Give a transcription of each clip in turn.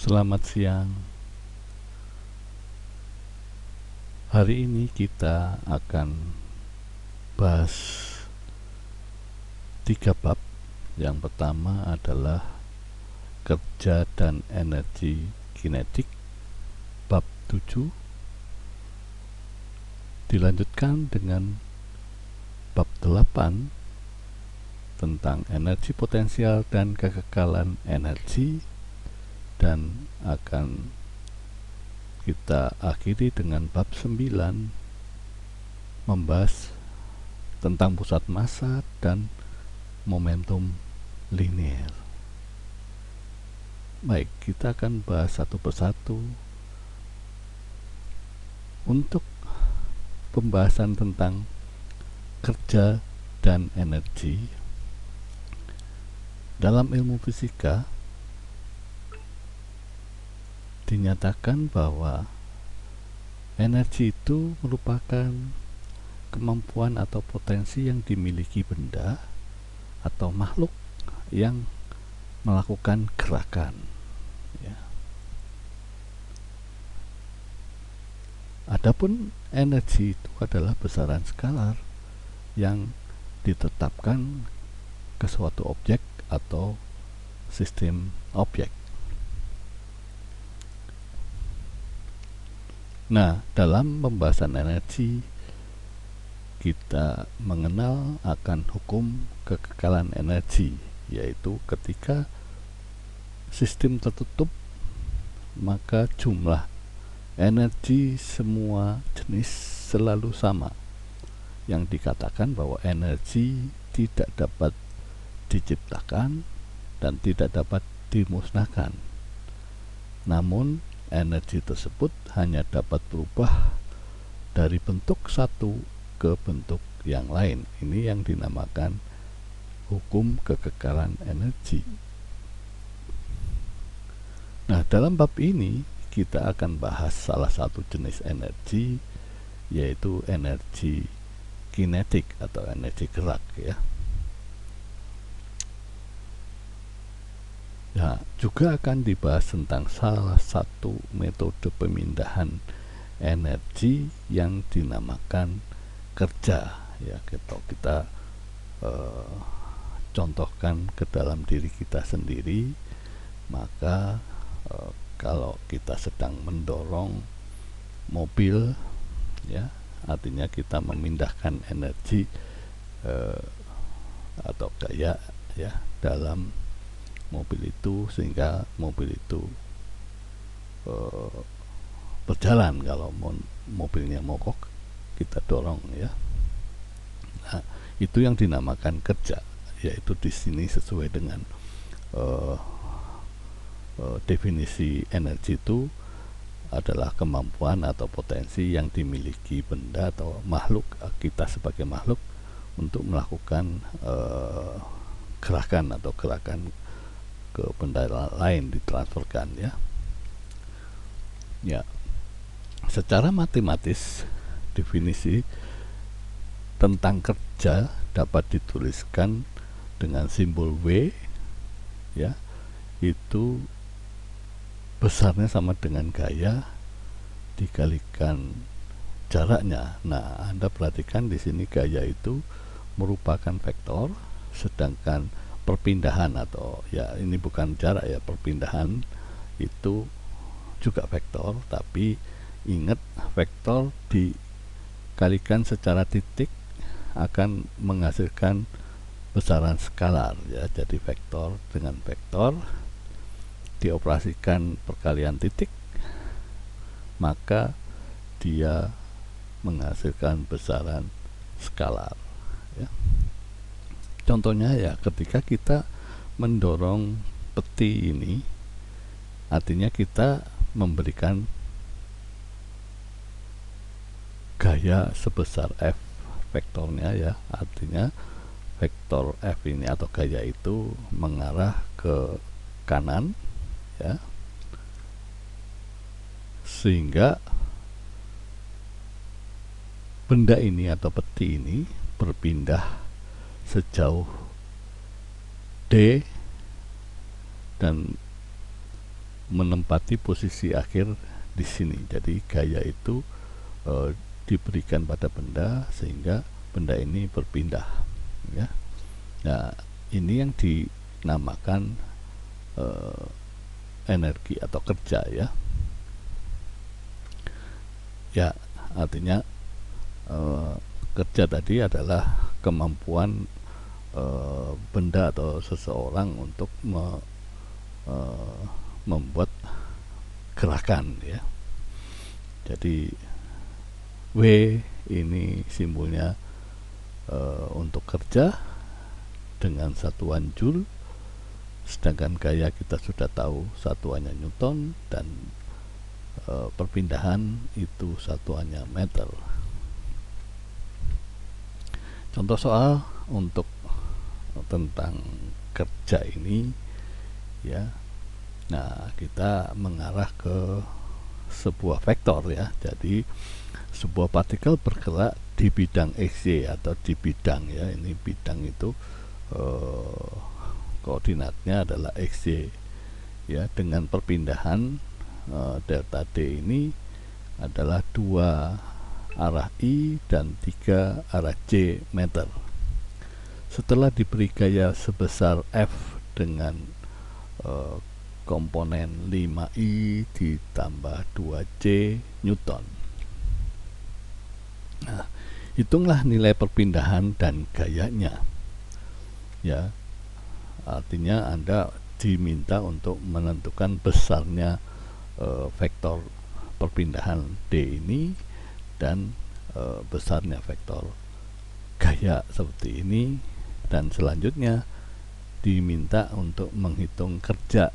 Selamat siang. Hari ini kita akan bahas 3 bab. Yang pertama adalah kerja dan energi kinetik, bab 7. Dilanjutkan dengan bab 8 tentang energi potensial dan kekekalan energi, dan akan kita akhiri dengan bab 9 membahas tentang pusat massa dan momentum linear. Baik, kita akan bahas satu persatu. Untuk pembahasan tentang kerja dan energi, dalam ilmu fisika dinyatakan bahwa energi itu merupakan kemampuan atau potensi yang dimiliki benda atau makhluk yang melakukan gerakan, ya. Adapun energi itu adalah besaran skalar yang ditetapkan ke suatu objek atau sistem objek. Nah, dalam pembahasan energi kita mengenal akan hukum kekekalan energi, yaitu ketika sistem tertutup maka jumlah energi semua jenis selalu sama, yang dikatakan bahwa energi tidak dapat diciptakan dan tidak dapat dimusnahkan. Namun energi tersebut hanya dapat berubah dari bentuk satu ke bentuk yang lain. Ini yang dinamakan hukum kekekalan energi. Nah, dalam bab ini kita akan bahas salah satu jenis energi, yaitu energi kinetik atau energi gerak, ya. Nah, juga akan dibahas tentang salah satu metode pemindahan energi yang dinamakan kerja, ya. Kita contohkan ke dalam diri kita sendiri. Maka kalau kita sedang mendorong mobil, ya, artinya kita memindahkan energi atau gaya, ya, dalam mobil itu sehingga mobil itu berjalan. Kalau mobilnya mogok, kita dorong, ya. Nah, itu yang dinamakan kerja, yaitu di sini sesuai dengan definisi energi itu adalah kemampuan atau potensi yang dimiliki benda atau makhluk, kita sebagai makhluk, untuk melakukan gerakan atau gerakan ke benda lain, ditransferkan, ya. Ya, secara matematis definisi tentang kerja dapat dituliskan dengan simbol W, ya. Itu besarnya sama dengan gaya dikalikan jaraknya. Nah, Anda perhatikan di sini gaya itu merupakan vektor, sedangkan perpindahan atau, ya, ini bukan jarak, ya, perpindahan itu juga vektor, tapi ingat, vektor dikalikan secara titik akan menghasilkan besaran skalar, ya. Jadi vektor dengan vektor dioperasikan perkalian titik, maka dia menghasilkan besaran skalar, ya. Contohnya, ya, ketika kita mendorong peti ini, artinya kita memberikan gaya sebesar F vektornya, ya. Artinya vektor F ini atau gaya itu mengarah ke kanan, ya, sehingga benda ini atau peti ini berpindah sejauh D dan menempati posisi akhir di sini. Jadi gaya itu diberikan pada benda sehingga benda ini berpindah, ya. Nah, ini yang dinamakan energi atau kerja, ya. Ya, artinya kerja tadi adalah kemampuan benda atau seseorang untuk membuat gerakan, ya. Jadi W ini simbolnya untuk kerja dengan satuan Joule, sedangkan gaya kita sudah tahu satuannya Newton, dan perpindahan itu satuannya meter. Contoh soal untuk tentang kerja ini, ya. Nah, kita mengarah ke sebuah vektor, ya. Jadi sebuah partikel bergerak di bidang XY atau di bidang, ya. Ini bidang itu koordinatnya adalah XY, ya, dengan perpindahan delta D ini adalah 2 arah I dan 3 arah J meter. Setelah diberi gaya sebesar F dengan komponen 5I ditambah 2J Newton. Nah, hitunglah nilai perpindahan dan gayanya, ya. Artinya Anda diminta untuk menentukan besarnya vektor perpindahan D ini dan besarnya vektor gaya seperti ini, dan selanjutnya diminta untuk menghitung kerja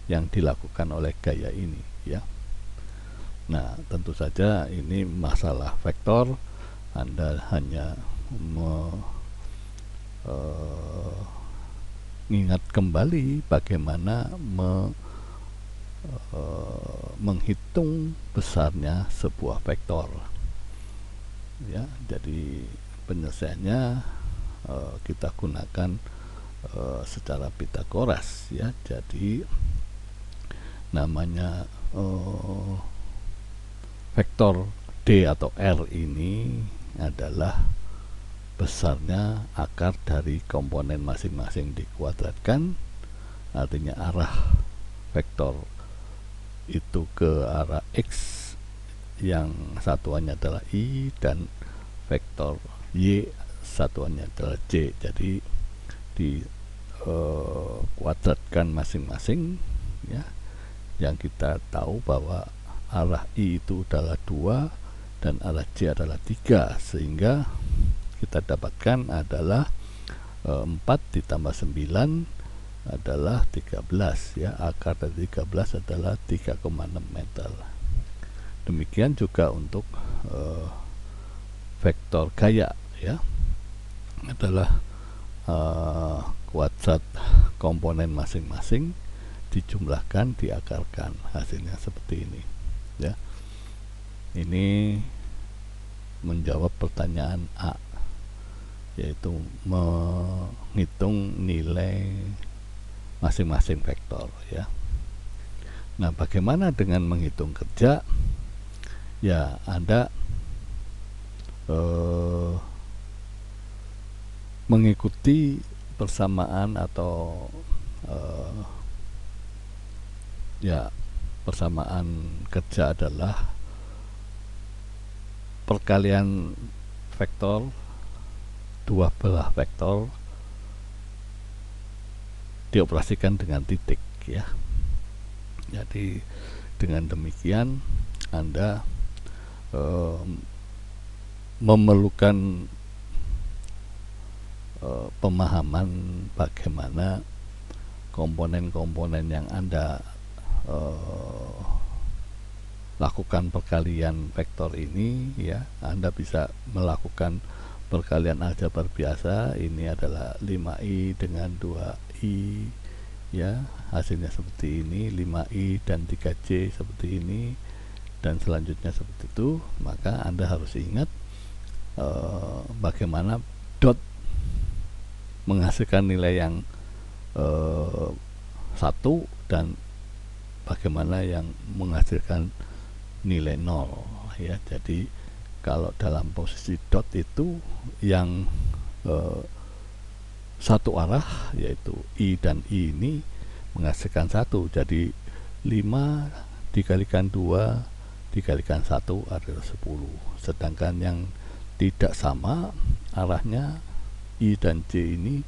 yang dilakukan oleh gaya ini, ya. Nah, tentu saja ini masalah vektor. Anda hanya mengingat kembali bagaimana menghitung besarnya sebuah vektor, ya. Jadi penyelesaiannya kita gunakan secara Pitagoras, ya. Jadi namanya vektor D atau R ini adalah besarnya akar dari komponen masing-masing dikuadratkan. Artinya arah vektor itu ke arah X yang satuannya adalah I, dan vektor Y satuannya adalah J. Jadi dikuadratkan masing-masing, ya. Yang kita tahu bahwa arah I itu adalah 2 dan arah J adalah 3, sehingga kita dapatkan adalah 4 ditambah 9 adalah 13, ya. Akar dari 13 adalah 3,6 meter. Demikian juga untuk vektor gaya, ya, adalah kuadrat komponen masing-masing dijumlahkan, diakarkan, hasilnya seperti ini, ya. Ini menjawab pertanyaan A, yaitu menghitung nilai masing-masing vektor, ya. Nah, bagaimana dengan menghitung kerja? Ya, Anda mengikuti persamaan atau ya, persamaan kerja adalah perkalian vektor, dua belah vektor dioperasikan dengan titik, ya. Jadi dengan demikian Anda memerlukan pemahaman bagaimana komponen-komponen yang Anda lakukan perkalian vektor ini, ya. Anda bisa melakukan perkalian aljabar biasa. Ini adalah 5i dengan 2i, ya. Hasilnya seperti ini, 5i dan 3j seperti ini, dan selanjutnya seperti itu. Maka Anda harus ingat bagaimana dot menghasilkan nilai yang 1 dan bagaimana yang menghasilkan nilai 0 ya. Jadi kalau dalam posisi dot itu yang satu arah, yaitu I dan I ini menghasilkan 1. Jadi 5 dikalikan 2 dikalikan 1 adalah 10. Sedangkan yang tidak sama arahnya, I dan J ini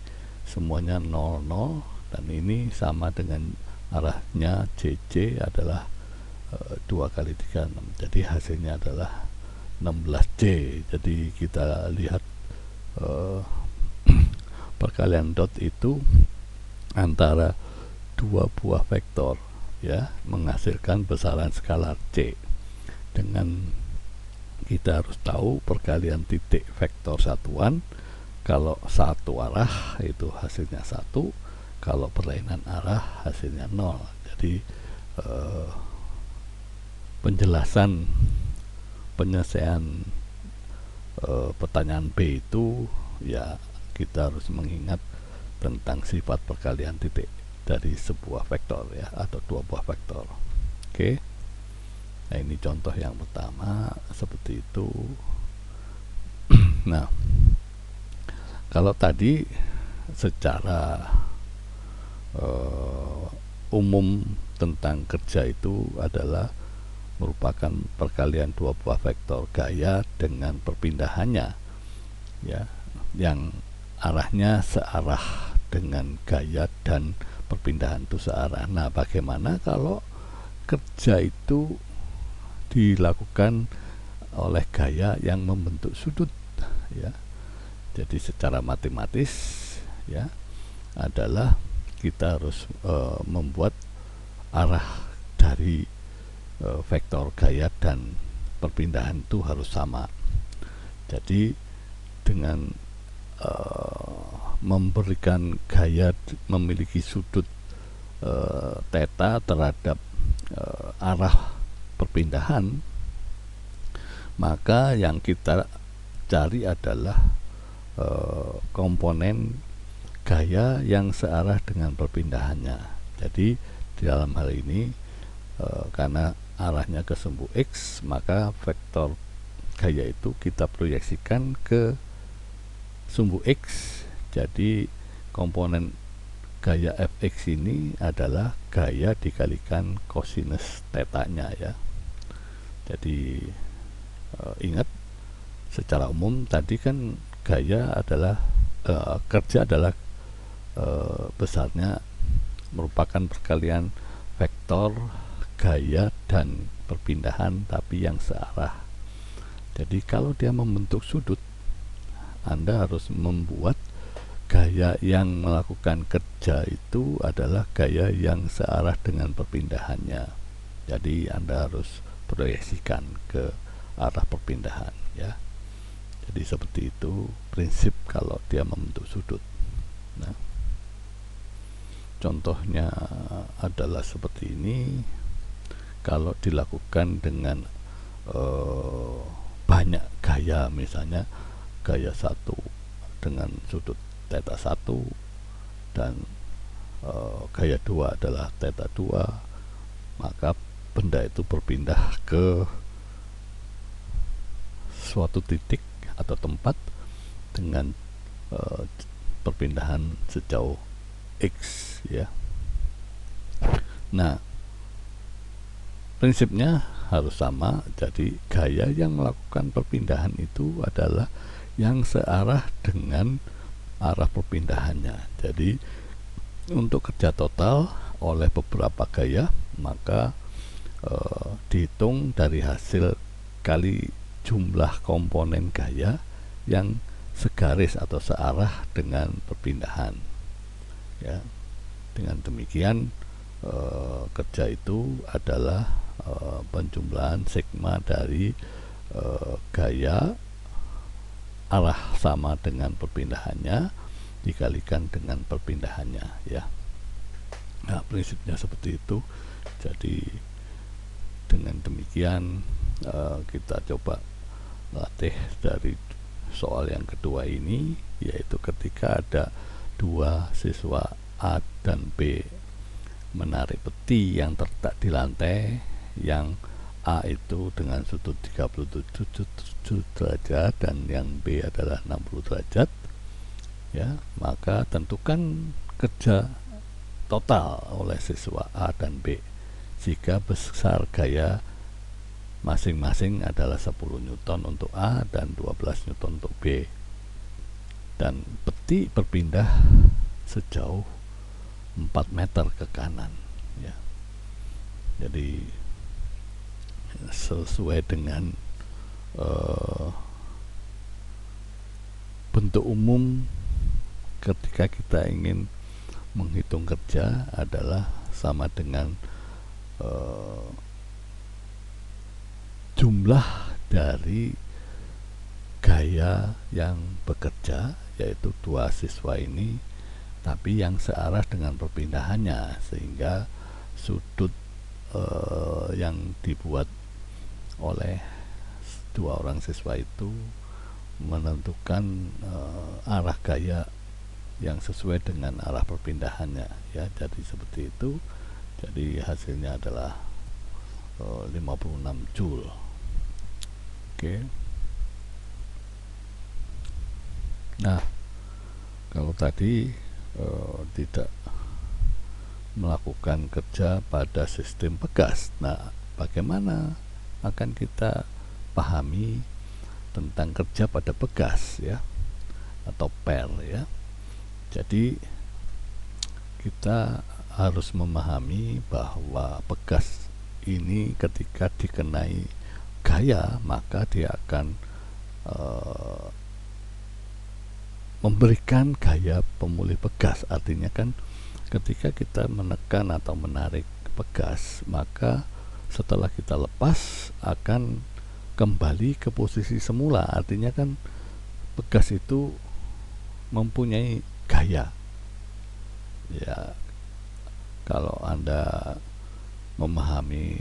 semuanya 0, 0, dan ini sama dengan arahnya JJ adalah 2 kali 3, 6. Jadi hasilnya adalah 16J. Jadi kita lihat perkalian dot itu antara dua buah vektor ya, menghasilkan besaran skalar C. Dengan kita harus tahu perkalian titik vektor satuan, kalau satu arah itu hasilnya 1, kalau berlainan arah hasilnya 0. Jadi penjelasan penyelesaian pertanyaan B itu ya, kita harus mengingat tentang sifat perkalian titik dari sebuah vektor ya, atau dua buah vektor. Oke. Nah, ini contoh yang pertama seperti itu. Nah, kalau tadi secara umum tentang kerja itu adalah merupakan perkalian dua buah vektor gaya dengan perpindahannya ya, yang arahnya searah dengan gaya dan perpindahan itu searah. Nah, bagaimana kalau kerja itu dilakukan oleh gaya yang membentuk sudut ya? Jadi secara matematis ya, adalah kita harus membuat arah dari vektor gaya dan perpindahan itu harus sama. Jadi dengan memberikan gaya memiliki sudut theta terhadap arah perpindahan, maka yang kita cari adalah komponen gaya yang searah dengan perpindahannya. Jadi di dalam hal ini karena arahnya ke sumbu X, maka vektor gaya itu kita proyeksikan ke sumbu X. Jadi komponen gaya fx ini adalah gaya dikalikan kosinus tetanya ya. Jadi ingat, secara umum tadi kan gaya adalah kerja adalah besarnya merupakan perkalian vektor gaya dan perpindahan tapi yang searah. Jadi kalau dia membentuk sudut, Anda harus membuat gaya yang melakukan kerja itu adalah gaya yang searah dengan perpindahannya. Jadi Anda harus proyeksikan ke arah perpindahan ya. Jadi seperti itu prinsip kalau dia membentuk sudut. Nah, contohnya adalah seperti ini. Kalau dilakukan dengan banyak gaya, misalnya gaya 1 dengan sudut theta 1 dan gaya 2 adalah theta 2, maka benda itu berpindah ke suatu titik atau tempat dengan perpindahan sejauh X ya. Nah, prinsipnya harus sama. Jadi gaya yang melakukan perpindahan itu adalah yang searah dengan arah perpindahannya. Jadi untuk kerja total oleh beberapa gaya, maka dihitung dari hasil kali jumlah komponen gaya yang segaris atau searah dengan perpindahan ya. Dengan demikian kerja itu adalah penjumlahan sigma dari gaya arah sama dengan perpindahannya dikalikan dengan perpindahannya ya. Nah, prinsipnya seperti itu. Jadi dengan demikian kita coba latih dari soal yang kedua ini, yaitu ketika ada dua siswa A dan B menarik peti yang terletak di lantai, yang A itu dengan sudut 37 derajat dan yang B adalah 60 derajat, ya, maka tentukan kerja total oleh siswa A dan B jika besar gaya masing-masing adalah 10 Newton untuk A dan 12 Newton untuk B, dan peti berpindah sejauh 4 meter ke kanan, ya. Jadi sesuai dengan bentuk umum ketika kita ingin menghitung kerja adalah sama dengan jumlah dari gaya yang bekerja, yaitu 2 siswa ini, tapi yang searah dengan perpindahannya, sehingga sudut yang dibuat oleh 2 orang siswa itu menentukan arah gaya yang sesuai dengan arah perpindahannya, ya. Jadi seperti itu. Jadi hasilnya adalah 56 Joule. Oke. Nah, kalau tadi tidak melakukan kerja pada sistem pegas, nah bagaimana akan kita pahami tentang kerja pada pegas, ya, atau per, ya. Jadi kita harus memahami bahwa pegas ini ketika dikenai gaya, maka dia akan memberikan gaya pemulih pegas. Artinya kan ketika kita menekan atau menarik pegas, maka setelah kita lepas akan kembali ke posisi semula. Artinya kan pegas itu mempunyai gaya, ya. Kalau Anda memahami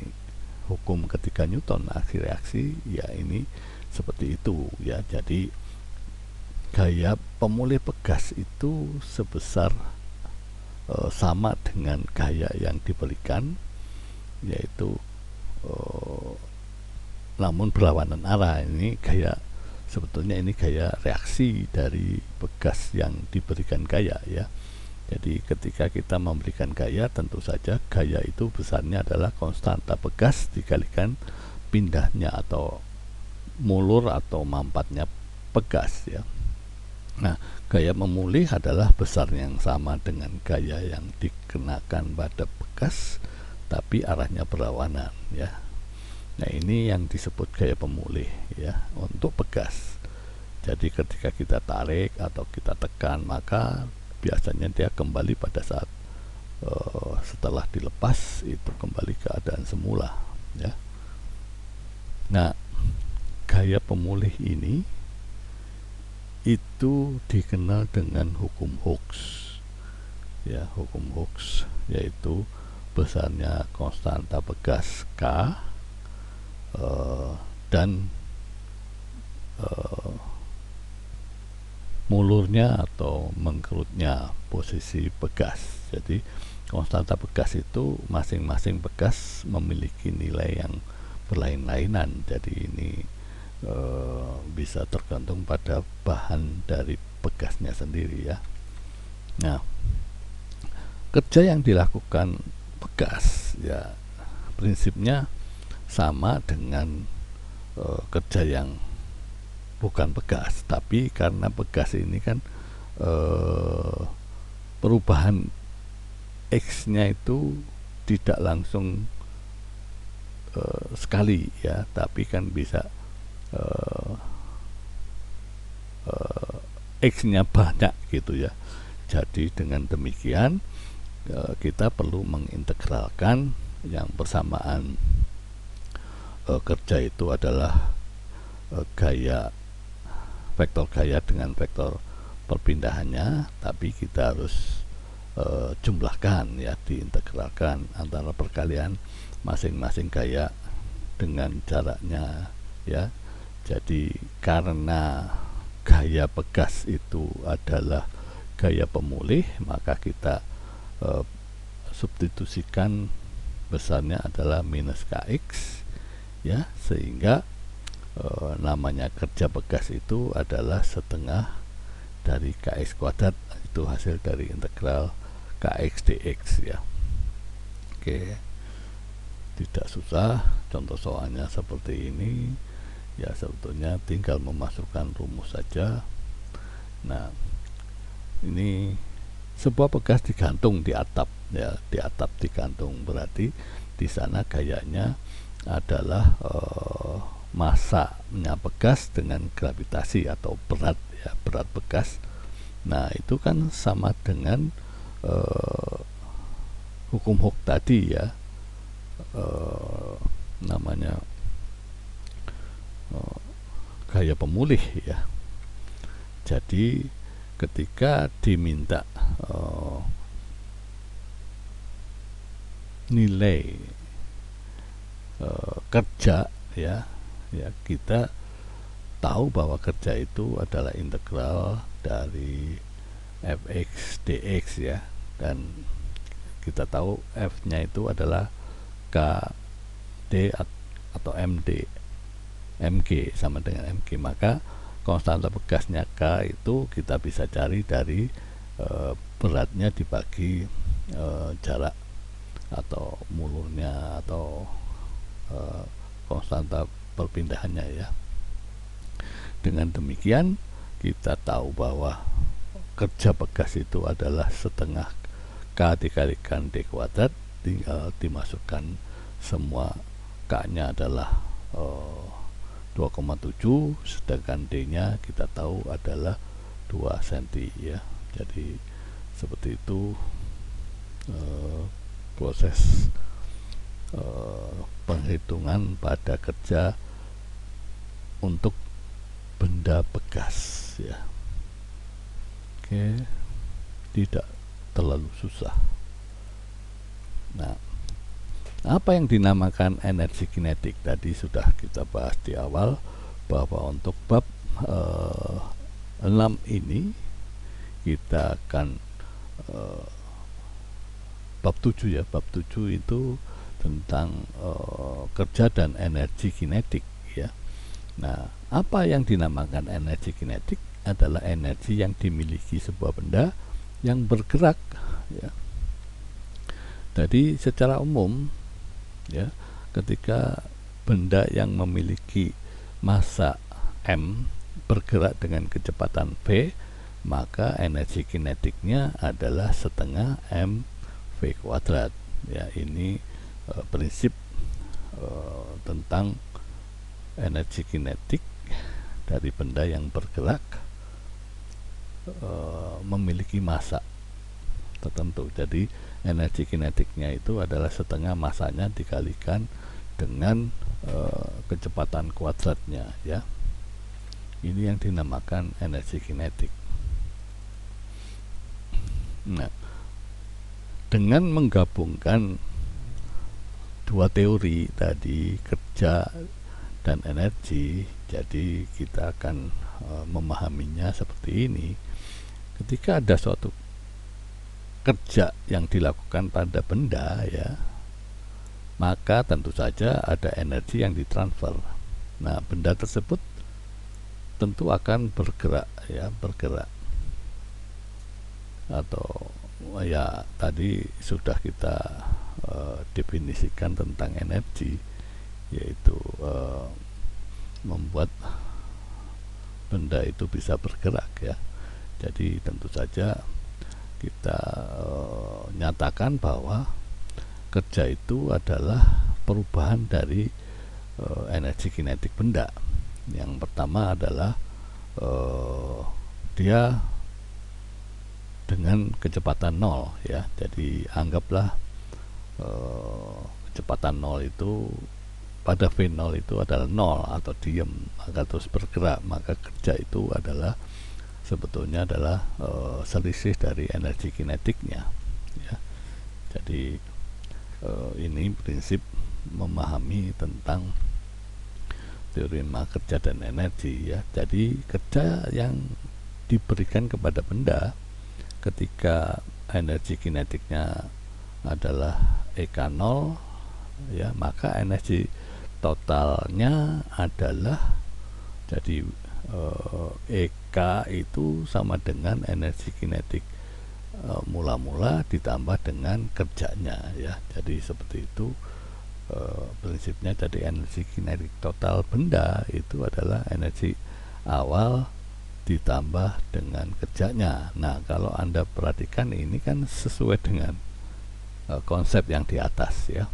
hukum ketiga Newton, aksi reaksi, ya ini seperti itu, ya. Jadi gaya pemulih pegas itu sebesar sama dengan gaya yang diberikan, yaitu namun berlawanan arah. Ini gaya, sebetulnya ini gaya reaksi dari pegas yang diberikan gaya, ya. Jadi ketika kita memberikan gaya, tentu saja gaya itu besarnya adalah konstanta pegas dikalikan pindahnya atau mulur atau mampatnya pegas, ya. Nah, gaya memulih adalah besar yang sama dengan gaya yang dikenakan pada pegas, tapi arahnya berlawanan, ya. Nah, ini yang disebut gaya pemulih, ya, untuk pegas. Jadi ketika kita tarik atau kita tekan, maka biasanya dia kembali pada saat setelah dilepas itu kembali ke keadaan semula, ya. Nah, gaya pemulih ini itu dikenal dengan hukum Hooke, ya. Hukum Hooke yaitu besarnya konstanta pegas K dan mulurnya atau mengkerutnya posisi pegas. Jadi konstanta pegas itu masing-masing pegas memiliki nilai yang berlain-lainan. Jadi ini bisa tergantung pada bahan dari pegasnya sendiri, ya. Nah, kerja yang dilakukan pegas, ya, prinsipnya sama dengan kerja yang bukan pegas, tapi karena pegas ini kan perubahan X-nya itu tidak langsung sekali, ya, tapi kan bisa X-nya banyak, gitu, ya. Jadi dengan demikian kita perlu mengintegralkan yang bersamaan kerja itu adalah gaya, vektor gaya dengan vektor perpindahannya, tapi kita harus jumlahkan, ya, diintegralkan antara perkalian masing-masing gaya dengan jaraknya, ya. Jadi karena gaya pegas itu adalah gaya pemulih, maka kita substitusikan besarnya adalah minus Kx, ya, sehingga namanya kerja bekas itu adalah setengah dari Kx kuadrat, itu hasil dari integral Kx dx, ya. Oke, tidak susah, contoh soalnya seperti ini, ya sebetulnya tinggal memasukkan rumus saja. Nah, ini sebuah bekas digantung di atap, ya, di atap digantung, berarti di sana gayanya adalah masanya bekas dengan gravitasi atau berat, ya, berat bekas. Nah, itu kan sama dengan hukum Hooke tadi, ya, namanya gaya pemulih, ya. Jadi ketika diminta nilai kerja, ya kita tahu bahwa kerja itu adalah integral dari fx dx, ya, dan kita tahu f nya itu adalah kd atau mg sama dengan mg, maka konstanta bekasnya K itu kita bisa cari dari beratnya dibagi jarak atau mulurnya atau konstanta perpindahannya, ya. Dengan demikian kita tahu bahwa kerja bekas itu adalah setengah K dikalikan D kuadrat, tinggal dimasukkan semua K nya adalah 2,7, sedangkan D nya kita tahu adalah 2 cm, ya. Jadi seperti itu proses penghitungan pada kerja untuk benda bekas, ya. Oke, tidak terlalu susah. Nah, apa yang dinamakan energi kinetik tadi sudah kita bahas di awal, bahwa untuk bab 6 ini kita akan bab 7, ya, bab 7 itu tentang kerja dan energi kinetik, ya. Nah, apa yang dinamakan energi kinetik adalah energi yang dimiliki sebuah benda yang bergerak, ya. Jadi secara umum, ya, ketika benda yang memiliki massa m bergerak dengan kecepatan v, maka energi kinetiknya adalah setengah mv kuadrat, ya. Ini prinsip tentang energi kinetik dari benda yang bergerak memiliki massa tertentu. Jadi energi kinetiknya itu adalah setengah masanya dikalikan dengan kecepatan kuadratnya, ya. Ini yang dinamakan energi kinetik. Nah, dengan menggabungkan dua teori tadi, kerja dan energi, jadi kita akan memahaminya seperti ini. Ketika ada suatu kerja yang dilakukan pada benda, ya, maka tentu saja ada energi yang ditransfer. Nah, benda tersebut tentu akan bergerak, ya, bergerak. Atau, ya, tadi sudah kita definisikan tentang energi, yaitu membuat benda itu bisa bergerak, ya. Jadi tentu saja kita nyatakan bahwa kerja itu adalah perubahan dari energi kinetik benda. Yang pertama adalah dia dengan kecepatan 0, ya. Jadi anggaplah kecepatan 0 itu pada V0 itu adalah 0 atau diam, maka terus bergerak, maka kerja itu adalah sebetulnya adalah selisih dari energi kinetiknya, ya. Jadi ini prinsip memahami tentang teorema kerja dan energi, ya. Jadi kerja yang diberikan kepada benda ketika energi kinetiknya adalah EK0, ya, maka energi totalnya adalah, jadi EK itu sama dengan energi kinetik mula-mula ditambah dengan kerjanya, ya. Jadi seperti itu prinsipnya. Jadi energi kinetik total benda itu adalah energi awal ditambah dengan kerjanya. Nah, kalau Anda perhatikan ini kan sesuai dengan konsep yang di atas, ya.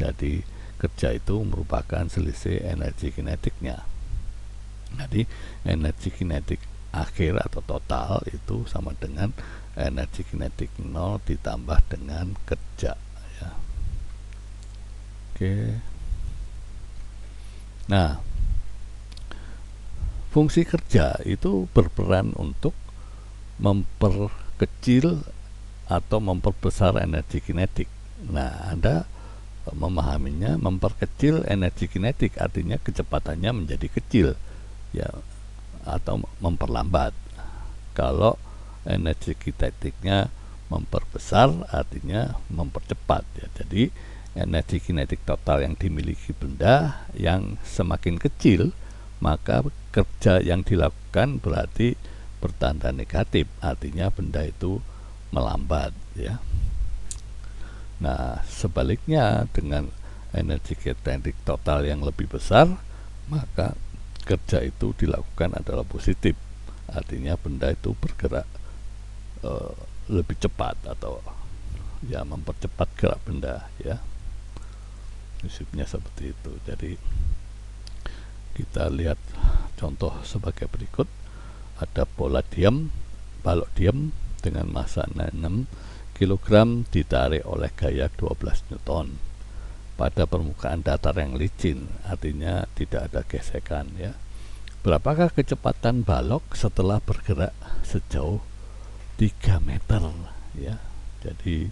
Jadi kerja itu merupakan selisih energi kinetiknya. Jadi energi kinetik akhir atau total itu sama dengan energi kinetik 0 ditambah dengan kerja, ya. Oke. Nah, fungsi kerja itu berperan untuk memperkecil atau memperbesar energi kinetik. Nah, Anda memahaminya, memperkecil energi kinetik artinya kecepatannya menjadi kecil, ya, atau memperlambat. Kalau energi kinetiknya memperbesar artinya mempercepat, ya. Jadi energi kinetik total yang dimiliki benda yang semakin kecil, maka kerja yang dilakukan berarti bertanda negatif, artinya benda itu melambat, ya. Nah, sebaliknya dengan energi kinetik total yang lebih besar, maka kerja itu dilakukan adalah positif, artinya benda itu bergerak lebih cepat atau, ya, mempercepat gerak benda, ya. Prinsipnya seperti itu. Jadi kita lihat contoh sebagai berikut. Ada bola diam, balok diam dengan massa 6 kg ditarik oleh gaya 12 Newton pada permukaan datar yang licin, artinya tidak ada gesekan, ya. Berapakah kecepatan balok setelah bergerak sejauh 3 meter, ya. Jadi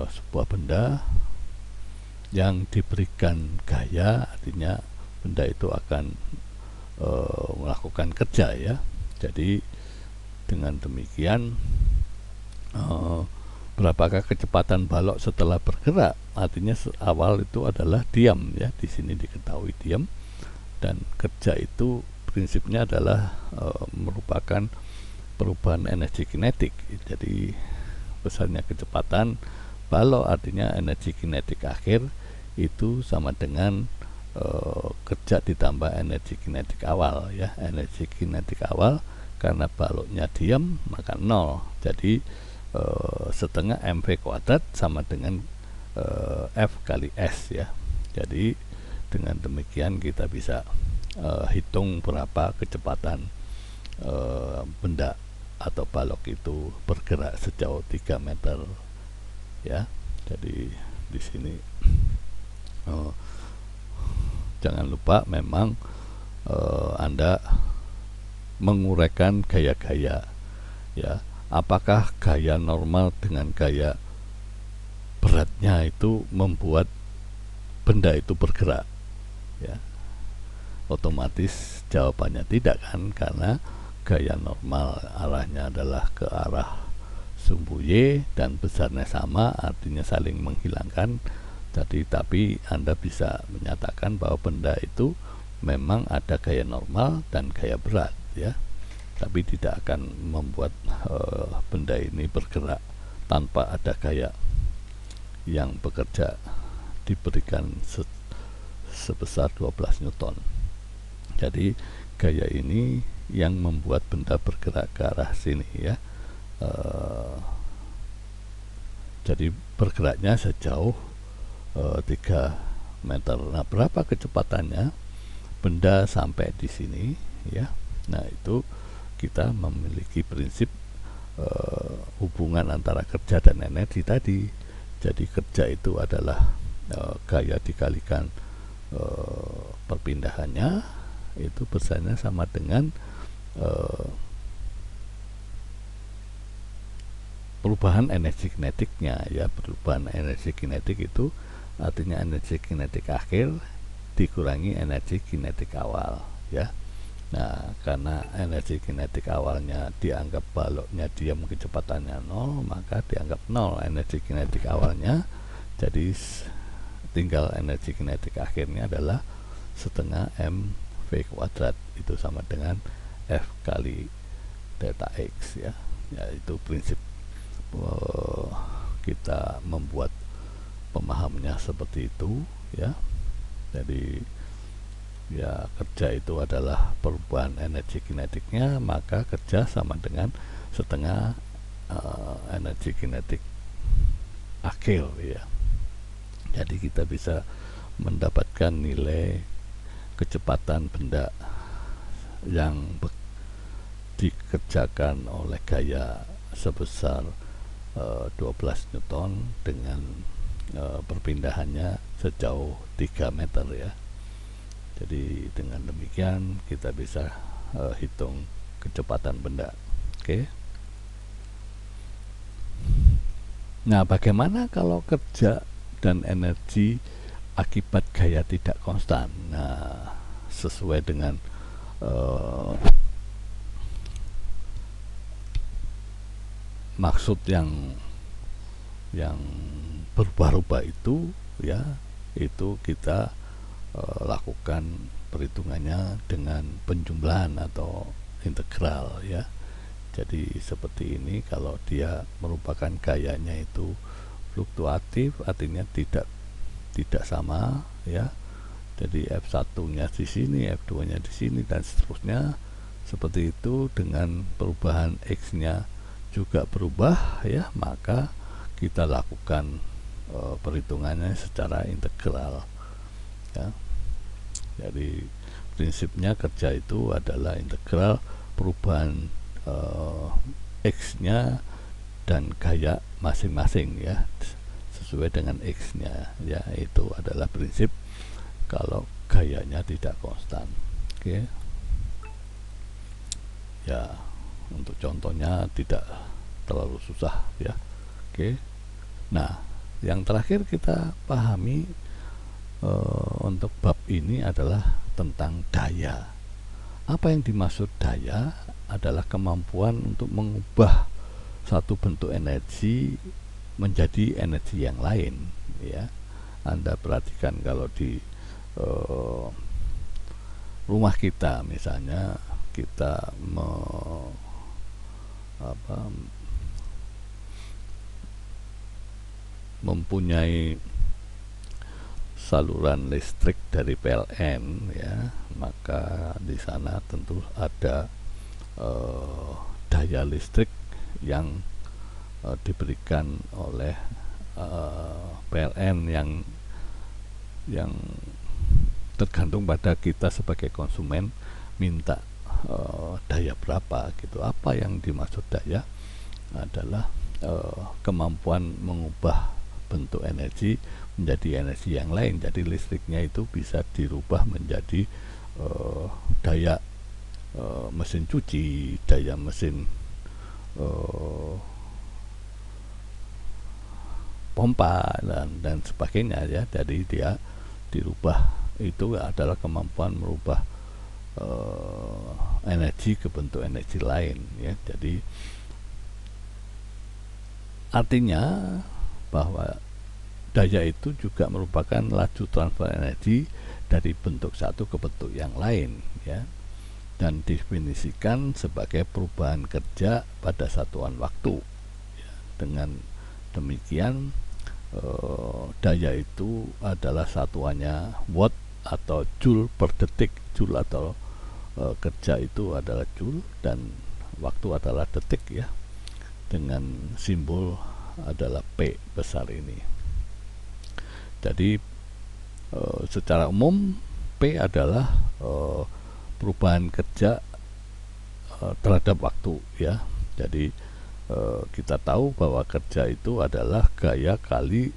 sebuah benda yang diberikan gaya, artinya benda itu akan melakukan kerja, ya. Jadi dengan demikian berapakah kecepatan balok setelah bergerak, artinya awal itu adalah diam, ya. Di sini diketahui diam, dan kerja itu prinsipnya adalah merupakan perubahan energi kinetik. Jadi besarnya kecepatan balok artinya energi kinetik akhir itu sama dengan kerja ditambah energi kinetik awal, ya. Energi kinetik awal karena baloknya diam maka 0, jadi setengah mv kuadrat sama dengan F kali S, ya. Jadi dengan demikian kita bisa hitung berapa kecepatan benda atau balok itu bergerak sejauh 3 meter, ya. Jadi di sini jangan lupa memang Anda menguraikan gaya-gaya, ya. Apakah gaya normal dengan gaya beratnya itu membuat benda itu bergerak, ya? Otomatis jawabannya tidak, kan, karena gaya normal arahnya adalah ke arah sumbu Y dan besarnya sama, artinya saling menghilangkan. Jadi tapi Anda bisa menyatakan bahwa benda itu memang ada gaya normal dan gaya berat, ya. Tapi tidak akan membuat benda ini bergerak tanpa ada gaya yang bekerja diberikan sebesar 12 Newton. Jadi gaya ini yang membuat benda bergerak ke arah sini, ya. Jadi bergeraknya sejauh 3 meter. Nah, berapa kecepatannya benda sampai di sini, ya. Nah, itu kita memiliki prinsip hubungan antara kerja dan energi tadi. Jadi kerja itu adalah gaya dikalikan perpindahannya, itu besarnya sama dengan perubahan energi kinetiknya, ya. Perubahan energi kinetik itu artinya energi kinetik akhir dikurangi energi kinetik awal, ya. Nah, karena energi kinetik awalnya dianggap baloknya diam kecepatannya 0, maka dianggap 0 energi kinetik awalnya. Jadi tinggal energi kinetik akhirnya adalah setengah mv kuadrat, itu sama dengan F kali delta X ya. Ya, itu prinsip kita membuat pemahamannya seperti itu ya. Jadi ya, kerja itu adalah perubahan energi kinetiknya, maka kerja sama dengan setengah energi kinetik akhir ya. Jadi kita bisa mendapatkan nilai kecepatan benda yang dikerjakan oleh gaya sebesar 12 Newton dengan perpindahannya sejauh 3 meter ya. Jadi dengan demikian kita bisa hitung kecepatan benda. Oke. Nah, bagaimana kalau kerja dan energi akibat gaya tidak konstan? Nah, sesuai dengan maksud yang berubah-ubah itu ya, itu kita lakukan perhitungannya dengan penjumlahan atau integral ya. Jadi seperti ini, kalau dia merupakan gayanya itu fluktuatif, artinya tidak sama ya. Jadi F1 nya di sini, F2 nya di sini, dan seterusnya seperti itu. Dengan perubahan X nya juga berubah ya, maka kita lakukan perhitungannya secara integral ya. Jadi prinsipnya kerja itu adalah integral perubahan X nya dan gaya masing-masing ya, sesuai dengan X nya ya. Itu adalah prinsip kalau gayanya tidak konstan. Oke. Ya, untuk contohnya tidak terlalu susah ya. Oke. Nah, yang terakhir kita pahami untuk bab ini adalah tentang daya. Apa yang dimaksud daya adalah kemampuan untuk mengubah satu bentuk energi menjadi energi yang lain ya. Anda perhatikan kalau di rumah kita misalnya, kita mempunyai saluran listrik dari PLN ya, maka di sana tentu ada daya listrik yang diberikan oleh PLN yang tergantung pada kita sebagai konsumen minta daya berapa gitu. Apa yang dimaksud daya adalah kemampuan mengubah bentuk energi menjadi energi yang lain. Jadi listriknya itu bisa dirubah menjadi daya mesin cuci, daya mesin pompa dan sebagainya ya. Jadi dia dirubah, itu adalah kemampuan merubah energi ke bentuk energi lain ya. Jadi artinya bahwa daya itu juga merupakan laju transfer energi dari bentuk satu ke bentuk yang lain ya, dan definisikan sebagai perubahan kerja pada satuan waktu ya. Dengan demikian daya itu adalah satuannya watt atau joule per detik. Joule atau kerja itu adalah joule dan waktu adalah detik ya, dengan simbol adalah P besar ini. Jadi secara umum P adalah perubahan kerja terhadap waktu ya. Jadi kita tahu bahwa kerja itu adalah gaya kali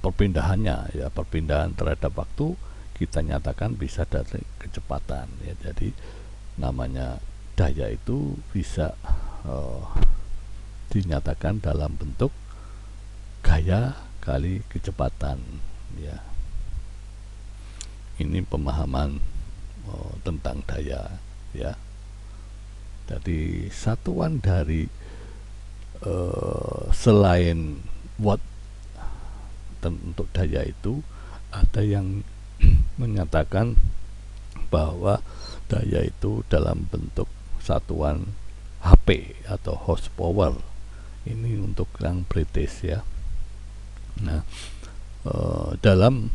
perpindahannya ya. Perpindahan terhadap waktu kita nyatakan bisa dari kecepatan ya. Jadi namanya daya itu bisa dinyatakan dalam bentuk gaya kali kecepatan ya. ini pemahaman tentang daya ya. Jadi satuan dari selain watt untuk daya itu, ada yang menyatakan bahwa daya itu dalam bentuk satuan HP atau horsepower. Ini untuk yang British ya. Nah, dalam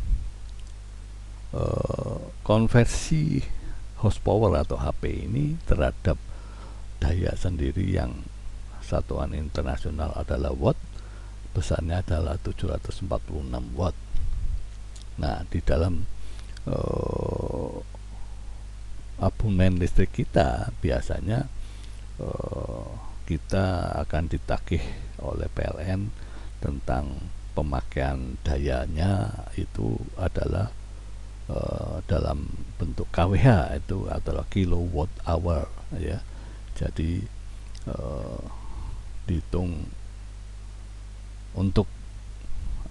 konversi horsepower atau HP ini terhadap daya sendiri yang satuan internasional adalah watt, besarnya adalah 746 watt. Nah, di dalam abonen listrik kita biasanya kita akan ditagih oleh PLN tentang pemakaian dayanya itu adalah dalam bentuk kWh, itu adalah kilowatt hour ya. Jadi dihitung untuk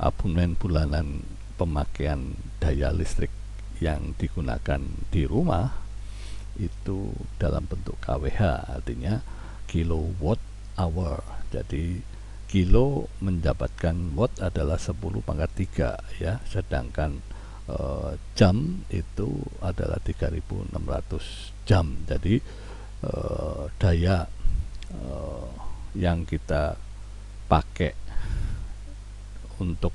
abonen bulanan pemakaian daya listrik yang digunakan di rumah itu dalam bentuk kWh, artinya kilowatt hour. Jadi kilo mendapatkan watt adalah 10⁻³ ya, sedangkan jam itu adalah 3600 jam. Jadi daya yang kita pakai untuk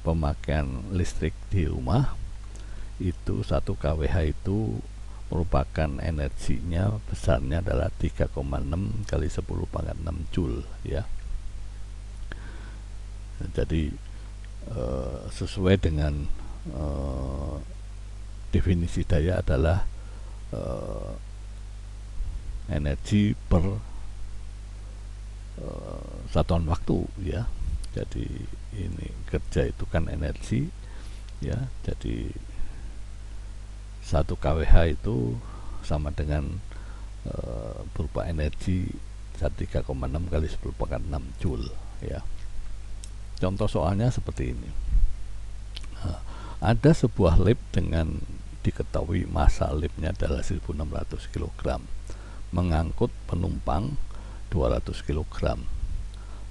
pemakaian listrik di rumah itu 1 kWh itu merupakan energinya besarnya adalah 3,6 kali 10⁻6 Joule ya. Jadi sesuai dengan definisi daya adalah energi per satuan waktu ya. Jadi ini kerja itu kan energi ya. Jadi 1 kWh itu sama dengan berupa energi 3,6 kali 10⁻6 Joule ya. Contoh soalnya seperti ini. Ada sebuah lift dengan diketahui massa liftnya adalah 1600 kg, mengangkut penumpang 200 kg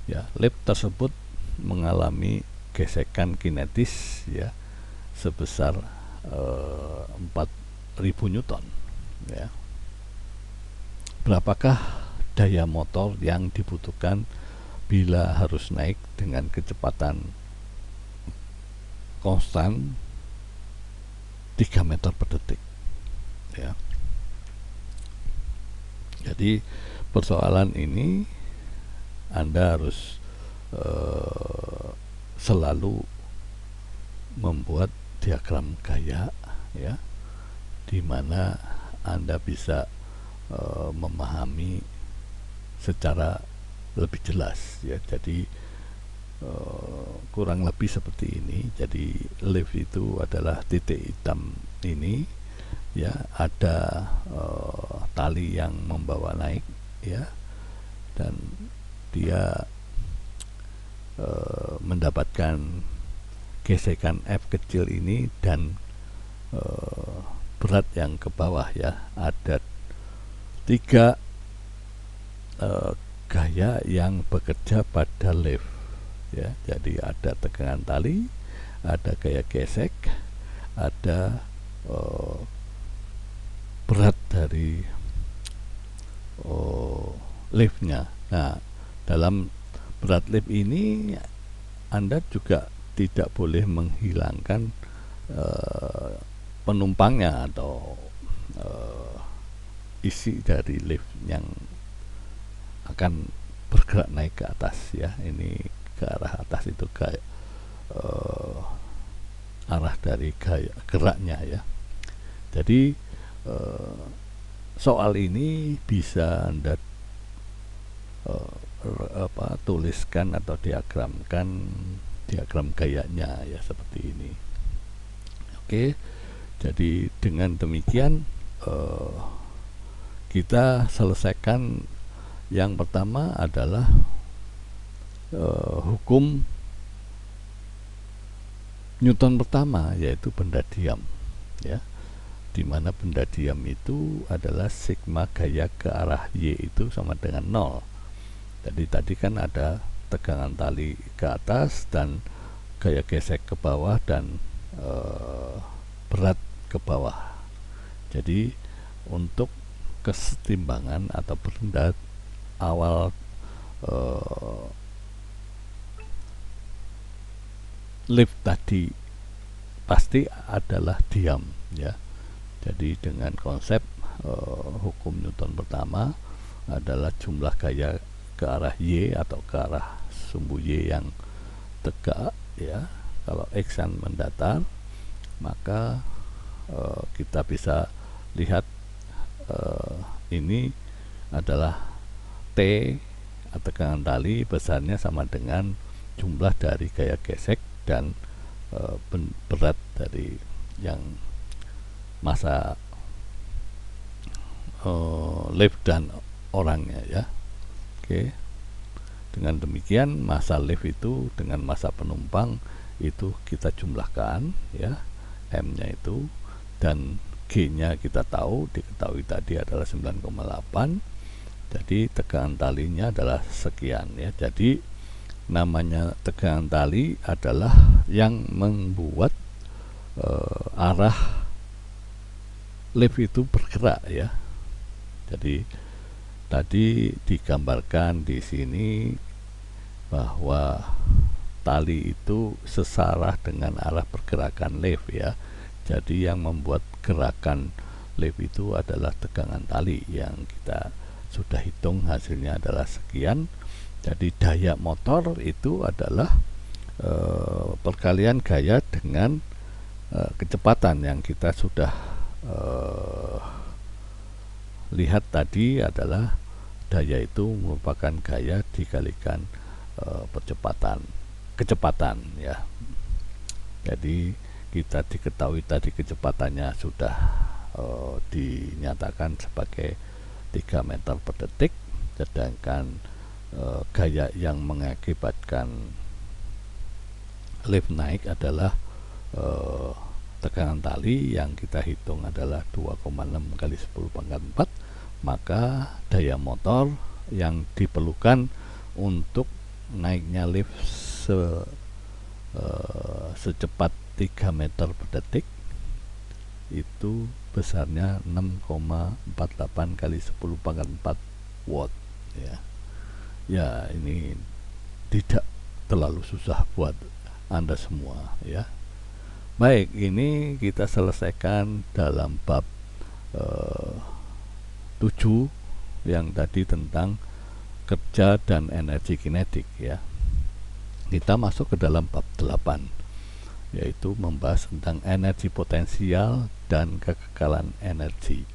ya. Lift tersebut mengalami gesekan kinetis ya sebesar 4000 Newton ya. Berapakah daya motor yang dibutuhkan bila harus naik dengan kecepatan konstan 3 meter per detik ya. Jadi persoalan ini Anda harus selalu membuat diagram gaya ya, di mana Anda bisa memahami secara lebih jelas ya. Jadi kurang lebih seperti ini. Jadi lift itu adalah titik hitam ini ya, ada tali yang membawa naik ya, dan dia mendapatkan gesekan F kecil ini dan berat yang ke bawah ya. Ada 3 gaya yang bekerja pada lift ya. Jadi ada tegangan tali, ada gaya gesek, ada berat dari liftnya. Nah, dalam berat lift ini Anda juga tidak boleh menghilangkan penumpangnya atau isi dari lift yang akan bergerak naik ke atas ya. Ini ke arah atas itu kayak arah dari gaya geraknya ya. Jadi soal ini bisa Anda tuliskan atau diagramkan diagram gayanya ya, seperti ini. Oke, jadi dengan demikian kita selesaikan. Yang pertama adalah hukum Newton pertama yaitu benda diam, ya, di mana benda diam itu adalah sigma gaya ke arah Y itu sama dengan 0. Jadi tadi kan ada tegangan tali ke atas dan gaya gesek ke bawah dan berat ke bawah. Jadi untuk kesetimbangan atau benda awal lift tadi pasti adalah diam, ya. Jadi dengan konsep hukum Newton pertama adalah jumlah gaya ke arah Y atau ke arah sumbu Y yang tegak, ya. Kalau X yang mendatar, maka kita bisa lihat ini adalah T atau tegangan tali besarnya sama dengan jumlah dari gaya gesek dan berat dari yang massa lift dan orangnya, ya. Oke. Dengan demikian massa lift itu dengan massa penumpang itu kita jumlahkan, ya, M-nya itu, dan G-nya kita diketahui tadi adalah 9,8. Jadi tegangan talinya adalah sekian, ya. Jadi namanya tegangan tali adalah yang membuat arah lift itu bergerak, ya. Jadi tadi digambarkan di sini bahwa tali itu sesarah dengan arah pergerakan lift, ya. Jadi yang membuat gerakan lift itu adalah tegangan tali yang kita sudah hitung, hasilnya adalah sekian. Jadi daya motor itu adalah perkalian gaya dengan kecepatan yang kita sudah lihat tadi adalah daya itu merupakan gaya dikalikan kecepatan, ya. Jadi kita diketahui tadi kecepatannya sudah dinyatakan sebagai 3 meter per detik, sedangkan gaya yang mengakibatkan lift naik adalah tegangan tali yang kita hitung adalah 2,6 kali 10 pangkat 4. Maka daya motor yang diperlukan untuk naiknya lift secepat 3 meter per detik itu besarnya 6,48 kali 10 pangkat 4 watt, ya. Ya, ini tidak terlalu susah buat Anda semua, ya. Baik, ini kita selesaikan dalam bab 7 yang tadi tentang kerja dan energi kinetik, ya. Kita masuk ke dalam bab 8, yaitu membahas tentang energi potensial dan kekekalan energi,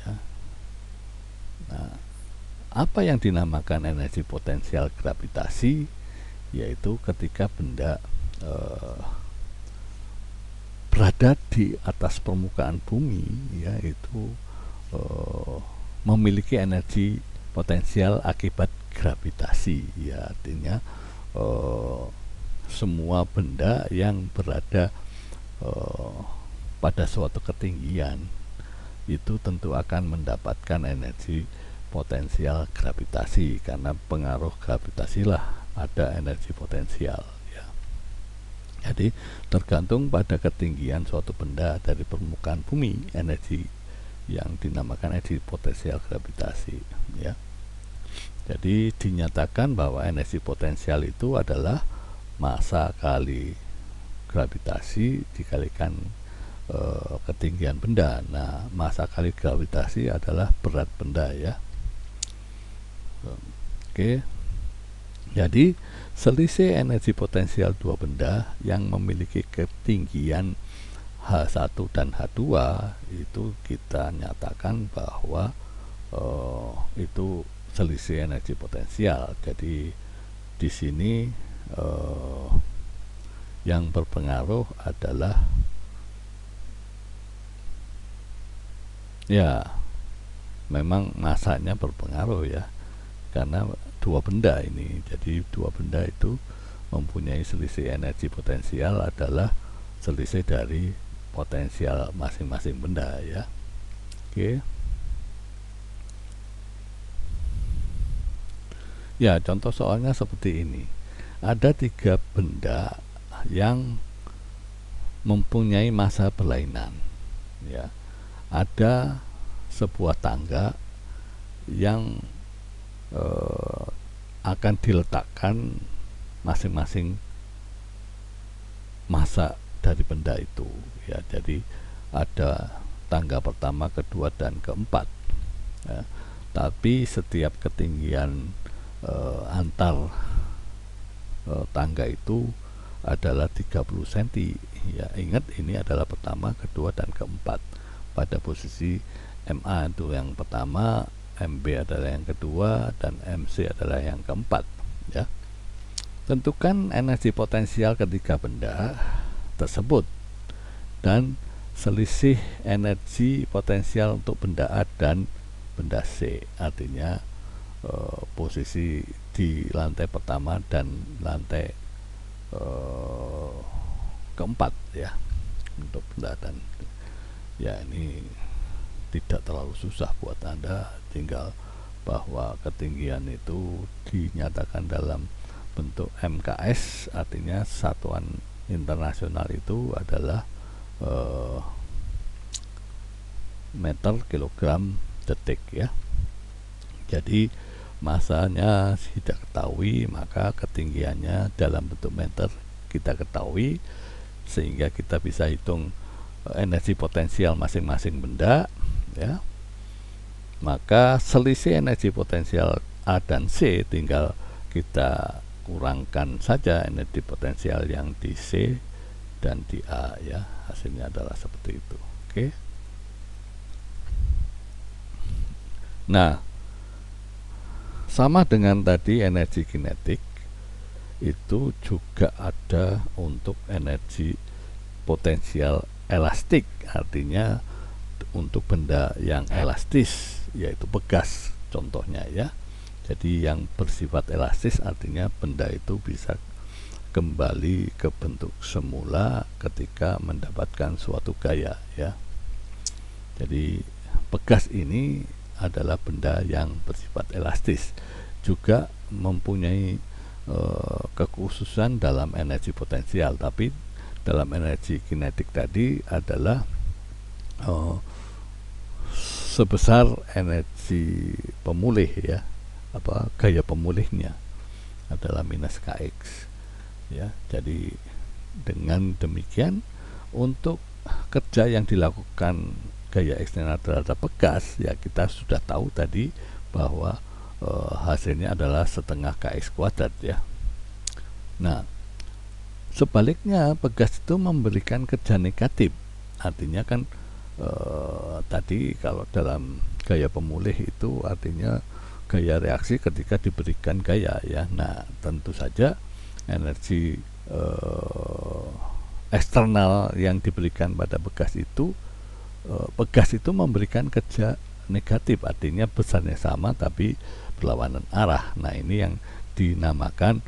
ya. Nah, apa yang dinamakan energi potensial gravitasi, yaitu ketika benda berada di atas permukaan bumi, yaitu memiliki energi potensial akibat gravitasi, ya. Artinya semua benda yang berada pada suatu ketinggian itu tentu akan mendapatkan energi potensial gravitasi, karena pengaruh gravitasi lah ada energi potensial, ya. Jadi tergantung pada ketinggian suatu benda dari permukaan bumi, energi yang dinamakan energi potensial gravitasi, ya. Jadi dinyatakan bahwa energi potensial itu adalah massa kali gravitasi dikalikan ketinggian benda. Nah, massa kali gravitasi adalah berat benda, ya. Oke. Jadi selisih energi potensial dua benda yang memiliki ketinggian H1 dan H2 itu kita nyatakan bahwa itu selisih energi potensial. Jadi di sini yang berpengaruh adalah, ya, memang masanya berpengaruh, ya, karena dua benda ini. Jadi dua benda itu mempunyai selisih energi potensial adalah selisih dari potensial masing-masing benda, ya. Oke. Ya, contoh soalnya seperti ini. Ada 3 benda yang mempunyai massa berlainan, ya. Ada sebuah tangga yang akan diletakkan masing-masing massa dari benda itu, ya. Jadi ada tangga pertama, kedua, dan keempat, ya. Tapi setiap ketinggian antar tangga itu adalah 30 cm, ya. Ingat, ini adalah pertama, kedua, dan keempat. Pada posisi MA itu yang pertama, MB adalah yang kedua, dan MC adalah yang keempat, ya. Tentukan energi potensial ketiga benda tersebut dan selisih energi potensial untuk benda A dan benda C, artinya posisi di lantai pertama dan lantai keempat, ya, untuk benda. Dan ya, ini tidak terlalu susah buat Anda, tinggal bahwa ketinggian itu dinyatakan dalam bentuk MKS, artinya satuan internasional itu adalah meter kilogram detik, ya. Jadi masanya tidak ketahui, maka ketinggiannya dalam bentuk meter kita ketahui, sehingga kita bisa hitung energi potensial masing-masing benda, ya. Maka selisih energi potensial A dan C tinggal kita kurangkan saja energi potensial yang di C dan di A, ya. Hasilnya adalah seperti itu. Oke. Nah, sama dengan tadi energi kinetik, itu juga ada untuk energi potensial elastik, artinya untuk benda yang elastis, yaitu pegas contohnya, ya. Jadi yang bersifat elastis artinya benda itu bisa kembali ke bentuk semula ketika mendapatkan suatu gaya, ya. Jadi pegas ini adalah benda yang bersifat elastis, juga mempunyai kekhususan dalam energi potensial, tapi dalam energi kinetik tadi adalah sebesar energi pemulih, ya, gaya pemulihnya adalah minus Kx, ya. Jadi dengan demikian, untuk kerja yang dilakukan gaya eksternal terhadap pegas, ya, kita sudah tahu tadi bahwa hasilnya adalah setengah Kx kuadrat, ya. Nah, sebaliknya pegas itu memberikan kerja negatif, artinya kan tadi kalau dalam gaya pemulih itu artinya gaya reaksi ketika diberikan gaya, ya. Nah, tentu saja energi eksternal yang diberikan pada pegas itu memberikan kerja negatif, artinya besarnya sama tapi berlawanan arah. Nah, ini yang dinamakan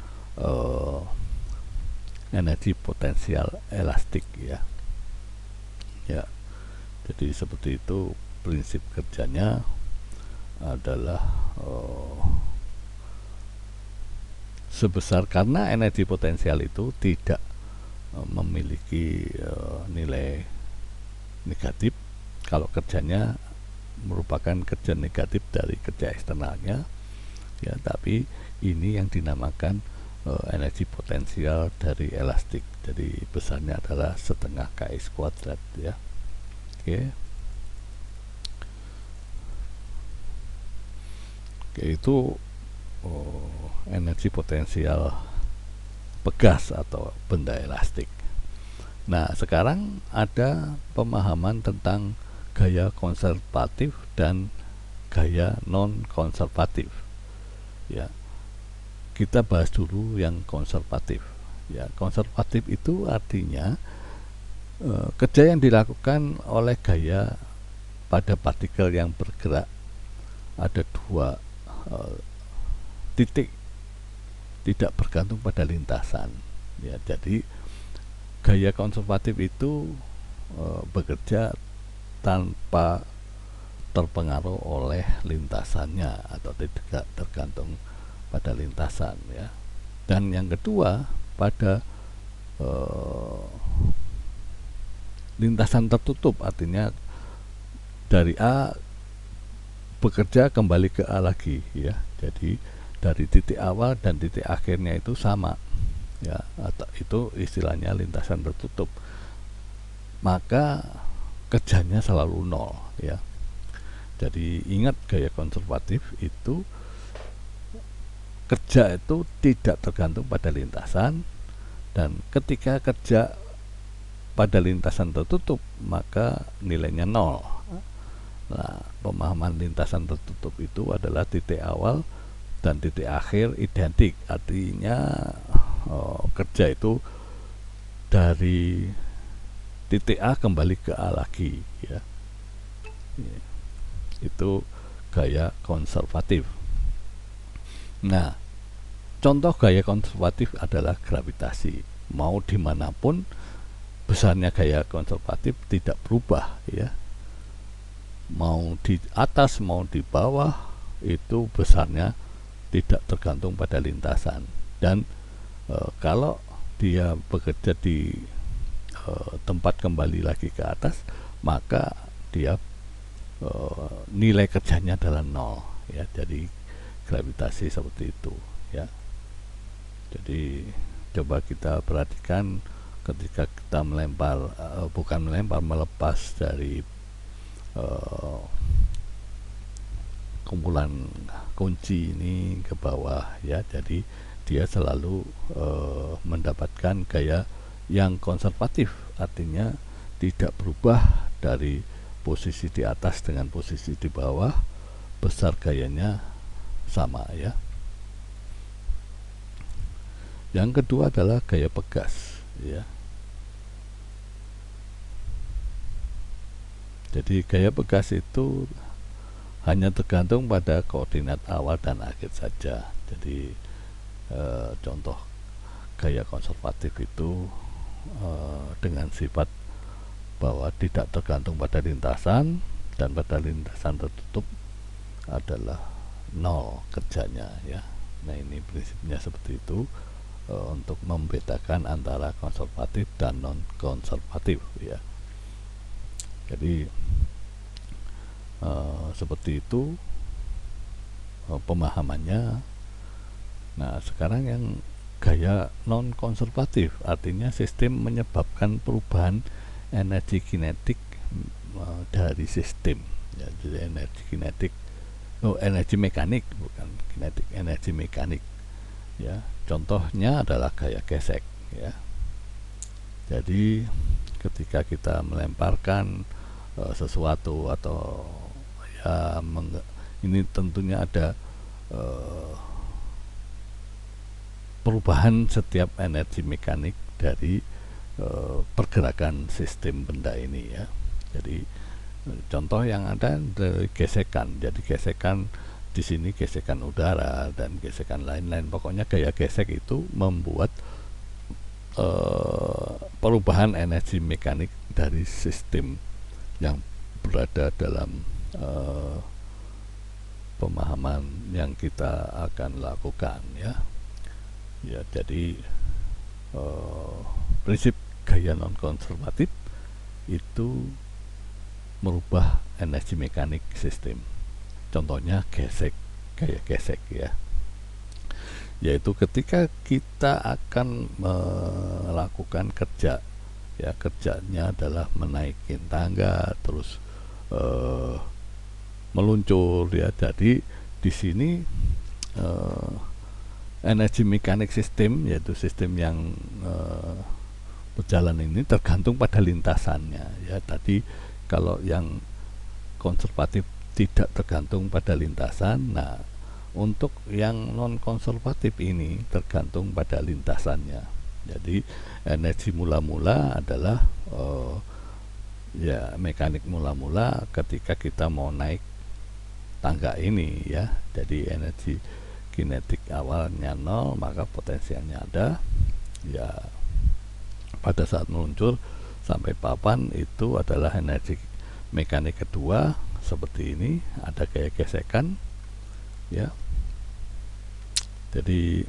energi potensial elastik, ya. Ya, jadi seperti itu prinsip kerjanya adalah sebesar, karena energi potensial itu tidak memiliki nilai negatif kalau kerjanya merupakan kerja negatif dari kerja eksternalnya, ya. Tapi ini yang dinamakan energi potensial dari elastik, jadi besarnya adalah setengah Kx kuadrat, ya. Oke. Oke, itu energi potensial pegas atau benda elastik. Nah, sekarang ada pemahaman tentang gaya konservatif dan gaya non konservatif, ya. Kita bahas dulu yang konservatif, ya. Konservatif itu artinya kerja yang dilakukan oleh gaya pada partikel yang bergerak. Ada 2 titik tidak bergantung pada lintasan ya. Jadi gaya konservatif itu bekerja tanpa terpengaruh oleh lintasannya atau tidak tergantung pada lintasan ya. Dan yang kedua, pada lintasan tertutup, artinya dari A bekerja kembali ke A lagi ya. Jadi dari titik awal dan titik akhirnya itu sama ya, atau itu istilahnya lintasan tertutup. Maka kerjanya selalu nol ya. Jadi ingat, gaya konservatif itu kerja itu tidak tergantung pada lintasan, dan ketika kerja pada lintasan tertutup maka nilainya nol. Nah, pemahaman lintasan tertutup itu adalah titik awal dan titik akhir identik, artinya kerja itu dari titik A kembali ke A lagi ya. Itu gaya konservatif. Nah, contoh gaya konservatif adalah gravitasi. Mau dimanapun besarnya gaya konservatif tidak berubah ya. Mau di atas mau di bawah itu besarnya tidak tergantung pada lintasan. Dan kalau dia bekerja di tempat kembali lagi ke atas, maka dia nilai kerjanya adalah nol ya. Jadi gravitasi seperti itu ya. Jadi coba kita perhatikan ketika kita melempar, bukan melempar, melepas dari kumpulan kunci ini ke bawah ya. Jadi dia selalu mendapatkan gaya yang konservatif, artinya tidak berubah dari posisi di atas dengan posisi di bawah, besar gayanya sama ya. Yang kedua adalah gaya pegas ya. Jadi gaya pegas itu hanya tergantung pada koordinat awal dan akhir saja. Jadi contoh gaya konservatif itu dengan sifat bahwa tidak tergantung pada lintasan, dan pada lintasan tertutup adalah nol kerjanya ya. Nah, ini prinsipnya seperti itu untuk membedakan antara konservatif dan non konservatif ya. Jadi seperti itu pemahamannya. Nah, sekarang yang gaya non konservatif, artinya sistem menyebabkan perubahan energi kinetik dari sistem ya. Jadi energi kinetik, energi mekanik, bukan kinetik, energi mekanik ya. Contohnya adalah gaya gesek ya. Jadi ketika kita melemparkan sesuatu atau ya, ini tentunya ada perubahan setiap energi mekanik dari pergerakan sistem benda ini ya. Jadi contoh yang ada dari gesekan. Jadi gesekan di sini gesekan udara dan gesekan lain-lain. Pokoknya gaya gesek itu membuat perubahan energi mekanik dari sistem yang berada dalam pemahaman yang kita akan lakukan ya. Ya, jadi prinsip gaya non konservatif itu merubah energi mekanik sistem. Contohnya gesek, gaya gesek ya. Yaitu ketika kita akan melakukan kerja ya, kerjanya adalah menaikin tangga terus meluncur ya. Jadi di sini energi mekanik sistem, yaitu sistem yang berjalan ini tergantung pada lintasannya ya. Tadi kalau yang konservatif tidak tergantung pada lintasan. Nah, untuk yang non konservatif ini tergantung pada lintasannya. Jadi energi mula-mula adalah ya mekanik mula-mula ketika kita mau naik tangga ini ya. Jadi energi kinetik awalnya 0, maka potensialnya ada. Ya, pada saat meluncur sampai papan itu adalah energi mekanik kedua, seperti ini, ada kayak gesekan ya. Jadi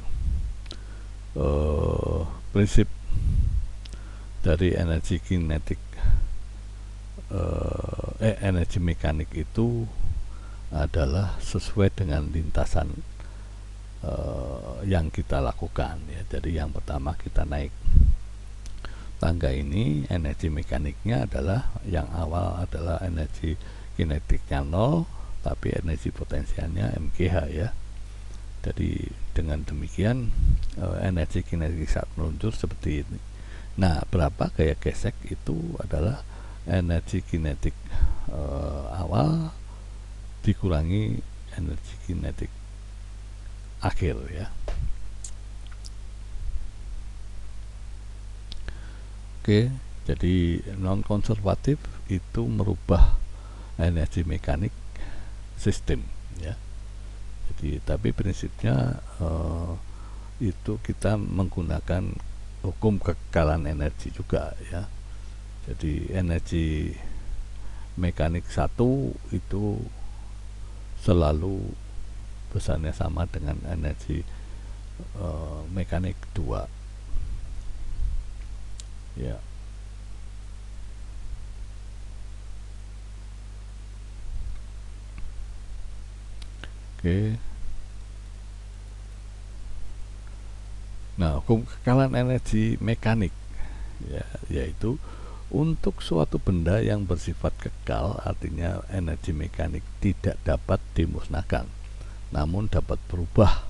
prinsip dari energi kinetik energi mekanik itu adalah sesuai dengan lintasan yang kita lakukan ya. Jadi yang pertama kita naik tangga ini, energi mekaniknya adalah yang awal adalah energi kinetiknya 0, tapi energi potensialnya MGH ya. Jadi dengan demikian energi kinetik saat meluncur seperti ini. Nah, berapa gaya gesek itu adalah energi kinetik awal dikurangi energi kinetik akhir ya. Oke, jadi non konservatif itu merubah energi mekanik sistem ya. Jadi tapi prinsipnya itu kita menggunakan hukum kekekalan energi juga ya. Jadi energi mekanik 1 itu selalu besarnya sama dengan energi mekanik 2 ya. Oke. Nah, hukum kekekalan energi mekanik ya, yaitu untuk suatu benda yang bersifat kekal, artinya energi mekanik tidak dapat dimusnahkan, namun dapat berubah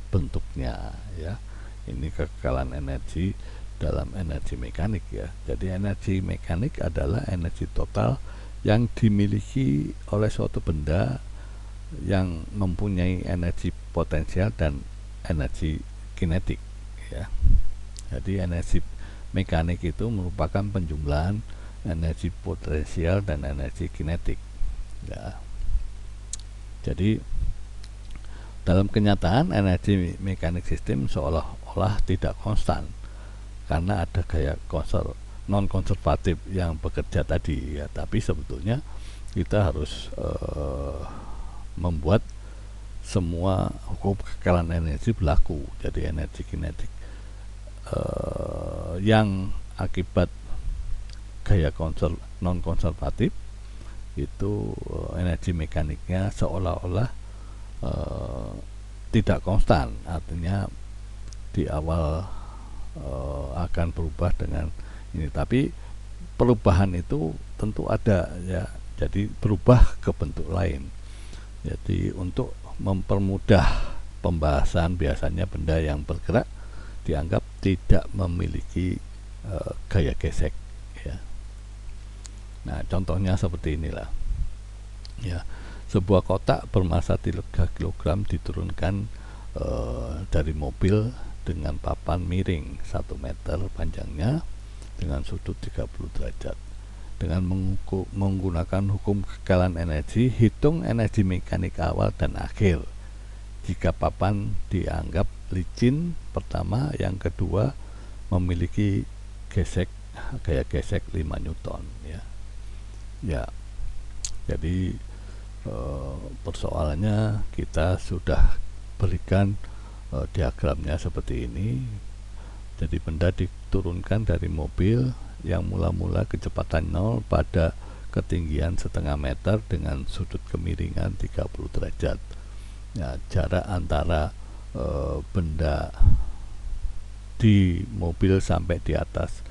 bentuknya ya. Ini kekekalan energi dalam energi mekanik ya. Jadi energi mekanik adalah energi total yang dimiliki oleh suatu benda yang mempunyai energi potensial dan energi kinetik ya. Jadi energi mekanik itu merupakan penjumlahan energi potensial dan energi kinetik ya. Jadi dalam kenyataan energi mekanik sistem seolah-olah tidak konstan karena ada gaya non konservatif yang bekerja tadi ya. Tapi sebetulnya kita harus membuat semua hukum kekekalan energi berlaku. Jadi energi kinetik yang akibat gaya non konservatif itu energi mekaniknya seolah-olah tidak konstan, artinya di awal akan berubah dengan ini, tapi perubahan itu tentu ada ya. Jadi berubah ke bentuk lain. Jadi untuk mempermudah pembahasan, biasanya benda yang bergerak dianggap tidak memiliki gaya gesek ya. Nah, contohnya seperti inilah ya. Sebuah kotak bermassa 3 kg diturunkan dari mobil dengan papan miring 1 meter panjangnya dengan sudut 30 derajat. Dengan menggunakan hukum kekekalan energi, hitung energi mekanik awal dan akhir. Jika papan dianggap licin pertama, yang kedua memiliki gaya gesek 5 Newton ya. Ya. Jadi persoalannya kita sudah berikan diagramnya seperti ini. Jadi benda diturunkan dari mobil yang mula-mula kecepatan 0 pada ketinggian setengah meter dengan sudut kemiringan 30 derajat. Ya, jarak antara benda di mobil sampai di atas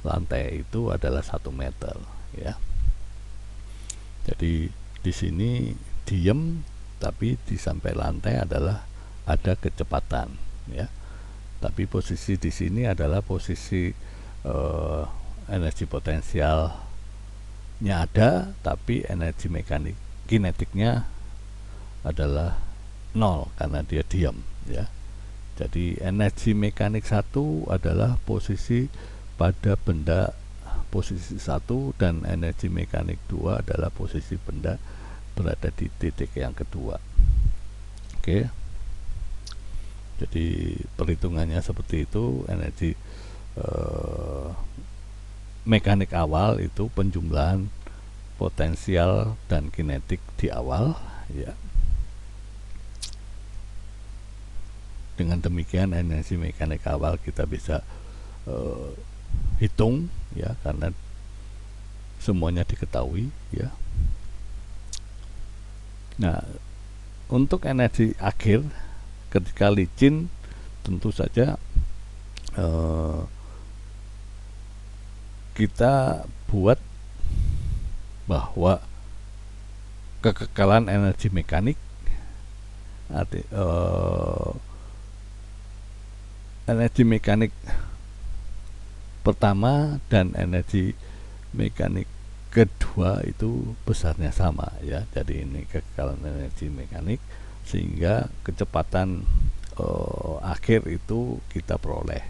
lantai itu adalah 1 meter ya. Jadi di sini diem, tapi di sampai lantai adalah ada kecepatan ya. Tapi posisi di sini adalah posisi energi potensialnya ada, tapi energi kinetiknya adalah 0 karena dia diam ya. Jadi energi mekanik 1 adalah posisi pada benda posisi 1, dan energi mekanik 2 adalah posisi benda berada di titik yang kedua. Oke. Jadi perhitungannya seperti itu. Energi mekanik awal itu penjumlahan potensial dan kinetik di awal, ya. Dengan demikian energi mekanik awal kita bisa hitung, ya, karena semuanya diketahui, ya. Nah, untuk energi akhir ketika licin, tentu saja kita buat bahwa kekekalan energi mekanik energi mekanik pertama dan energi mekanik kedua itu besarnya sama, ya. Jadi ini kekekalan energi mekanik, sehingga kecepatan akhir itu kita peroleh,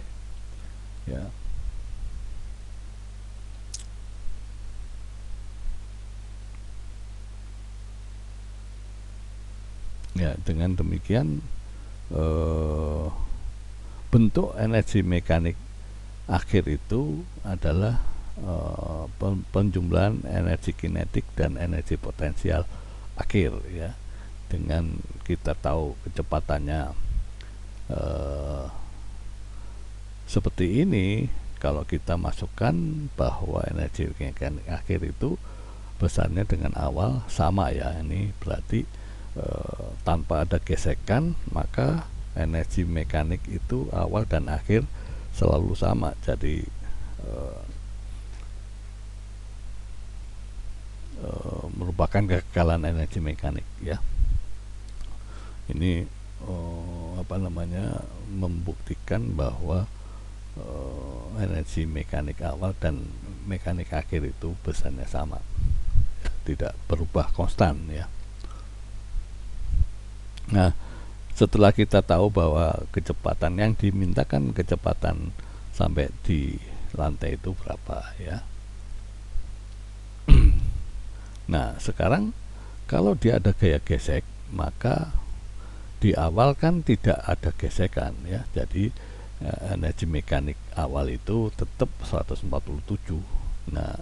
ya. Ya, dengan demikian bentuk energi mekanik akhir itu adalah penjumlahan energi kinetik dan energi potensial akhir, ya. Dengan kita tahu kecepatannya seperti ini, kalau kita masukkan bahwa energi mekanik akhir itu besarnya dengan awal sama, ya. Ini berarti tanpa ada gesekan, maka energi mekanik itu awal dan akhir selalu sama. Jadi merupakan kekekalan energi mekanik, ya. Ini membuktikan bahwa energi mekanik awal dan mekanik akhir itu besarnya sama, tidak berubah konstan, ya. Nah, setelah kita tahu bahwa kecepatan yang dimintakan, kecepatan sampai di lantai itu berapa, ya. Nah, sekarang kalau dia ada gaya gesek, maka di awal kan tidak ada gesekan, ya. Jadi energi mekanik awal itu tetap 147. Nah,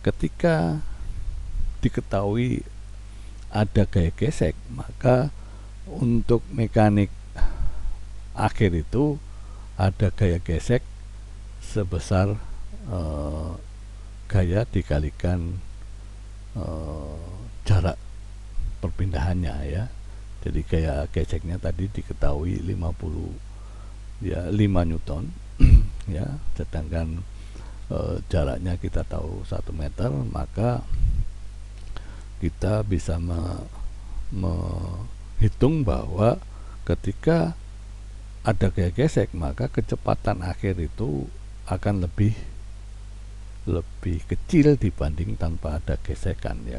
ketika diketahui ada gaya gesek, maka untuk mekanik akhir itu ada gaya gesek sebesar gaya dikalikan jarak perpindahannya, ya. Jadi gaya geseknya tadi diketahui 5 Newton ya, sedangkan jaraknya kita tahu 1 meter, maka kita bisa menghitung bahwa ketika ada gaya gesek, maka kecepatan akhir itu akan lebih kecil dibanding tanpa ada gesekan, ya.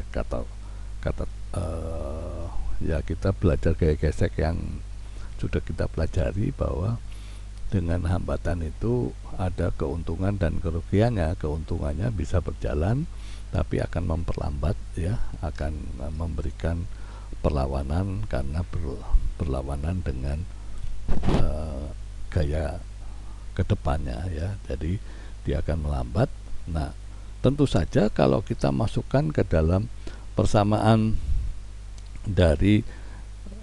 Ya, kita belajar gaya gesek yang sudah kita pelajari bahwa dengan hambatan itu ada keuntungan dan kerugiannya. Keuntungannya bisa berjalan tapi akan memperlambat, ya, akan memberikan perlawanan karena berlawanan dengan gaya kedepannya, ya. Jadi dia akan melambat. Nah, tentu saja kalau kita masukkan ke dalam persamaan dari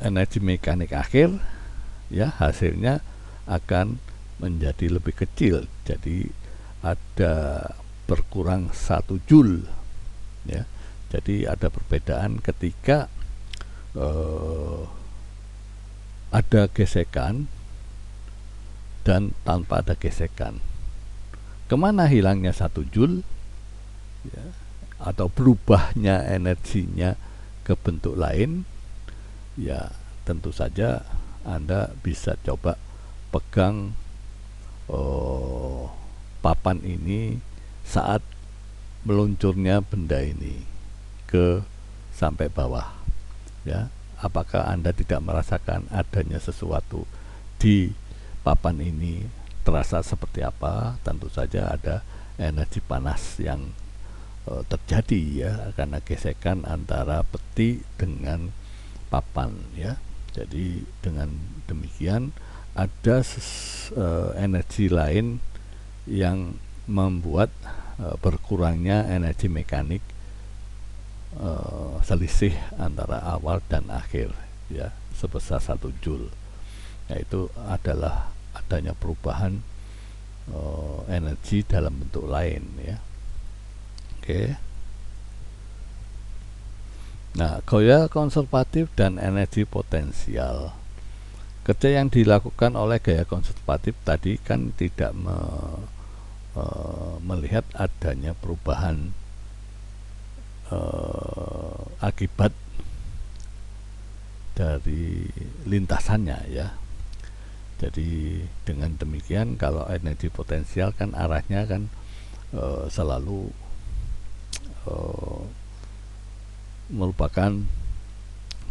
energi mekanik akhir, ya, hasilnya akan menjadi lebih kecil. Jadi ada berkurang 1 joule, ya. Jadi ada perbedaan ketika ada gesekan dan tanpa ada gesekan. Kemana hilangnya 1 joule, ya, atau berubahnya energinya ke bentuk lain? Ya, tentu saja Anda bisa coba pegang papan ini saat meluncurnya benda ini ke sampai bawah, ya. Apakah Anda tidak merasakan adanya sesuatu di papan ini? Terasa seperti apa? Tentu saja ada energi panas yang terjadi, ya, karena gesekan antara peti dengan papan, ya. Jadi dengan demikian ada energi lain yang membuat berkurangnya energi mekanik selisih antara awal dan akhir, ya, sebesar 1 Joule, yaitu adalah adanya perubahan energi dalam bentuk lain, ya. Oke. Nah, gaya konservatif dan energi potensial. Kerja yang dilakukan oleh gaya konservatif tadi kan tidak melihat adanya perubahan akibat dari lintasannya, ya. Jadi dengan demikian kalau energi potensial kan arahnya kan selalu merupakan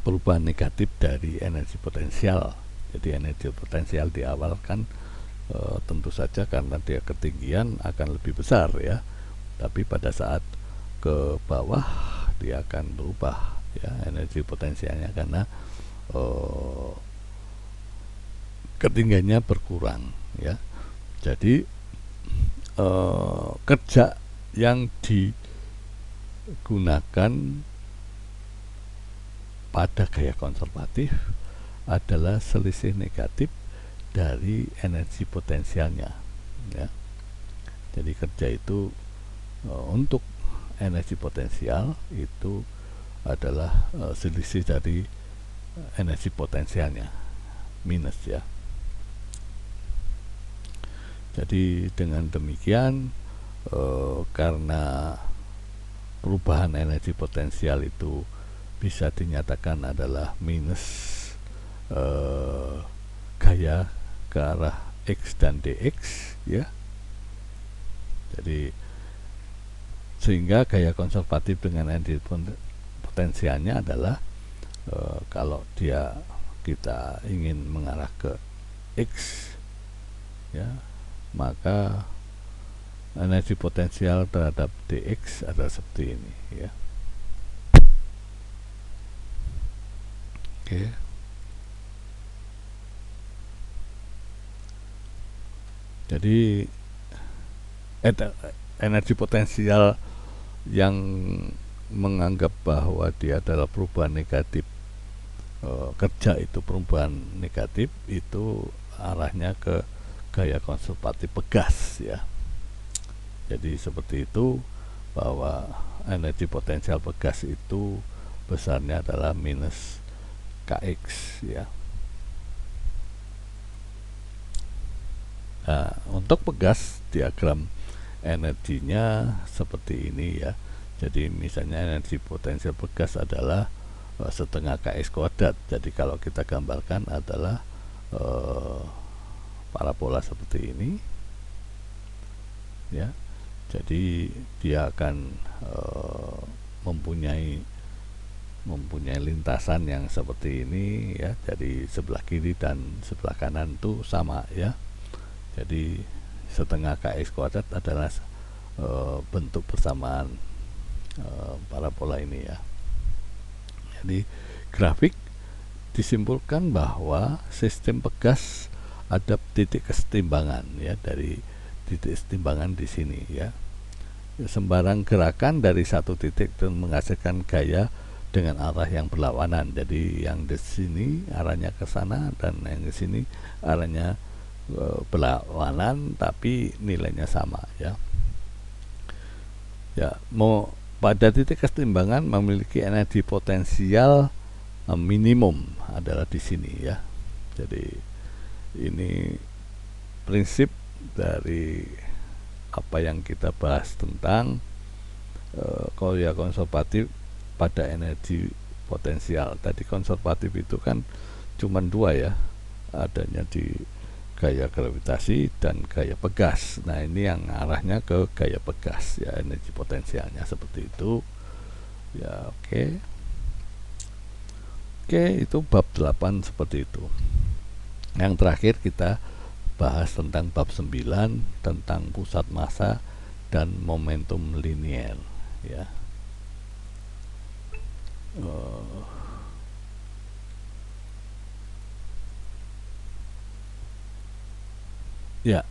perubahan negatif dari energi potensial. Jadi energi potensial di awal kan tentu saja karena dia ketinggian akan lebih besar, ya, tapi pada saat ke bawah dia akan berubah, ya, energi potensialnya, karena ketinggiannya berkurang, ya. Jadi kerja yang digunakan pada gaya konservatif adalah selisih negatif dari energi potensialnya, ya. Jadi kerja itu untuk energi potensial itu adalah selisih dari energi potensialnya minus, ya. Jadi dengan demikian karena perubahan energi potensial itu bisa dinyatakan adalah minus gaya ke arah X dan dx, ya. Jadi sehingga gaya konservatif dengan energi potensialnya adalah kalau kita ingin mengarah ke X, ya, maka energi potensial terhadap dx adalah seperti ini, ya. Oke. Jadi energi potensial yang menganggap bahwa dia adalah perubahan negatif, kerja itu perubahan negatif, itu arahnya ke gaya konservatif pegas, ya. Jadi seperti itu, bahwa energi potensial pegas itu besarnya adalah minus kx, ya. Nah, untuk pegas diagram energinya seperti ini, ya. Jadi misalnya energi potensial pegas adalah setengah kx kuadrat. Jadi kalau kita gambarkan adalah parabola seperti ini, ya. Jadi dia akan mempunyai lintasan yang seperti ini, ya. Jadi sebelah kiri dan sebelah kanan itu sama, ya. Jadi setengah kx kuadrat adalah bentuk persamaan parabola ini, ya. Jadi grafik disimpulkan bahwa sistem pegas ada titik kesetimbangan, ya, dari titik kesetimbangan di sini, ya. Sembarang gerakan dari satu titik itu menghasilkan gaya dengan arah yang berlawanan. Jadi yang di sini arahnya ke sana dan yang di sini arahnya berlawanan, tapi nilainya sama, ya. Ya, mau pada titik kesetimbangan memiliki energi potensial minimum adalah di sini, ya. Jadi ini prinsip dari apa yang kita bahas tentang gaya konservatif pada energi potensial. Tadi konservatif itu kan cuma dua, ya, adanya di gaya gravitasi dan gaya pegas. Nah, ini yang arahnya ke gaya pegas, ya, energi potensialnya seperti itu, ya. Oke, itu bab 8 seperti itu. Yang terakhir kita bahas tentang bab 9 tentang pusat massa dan momentum linier, ya. Ya,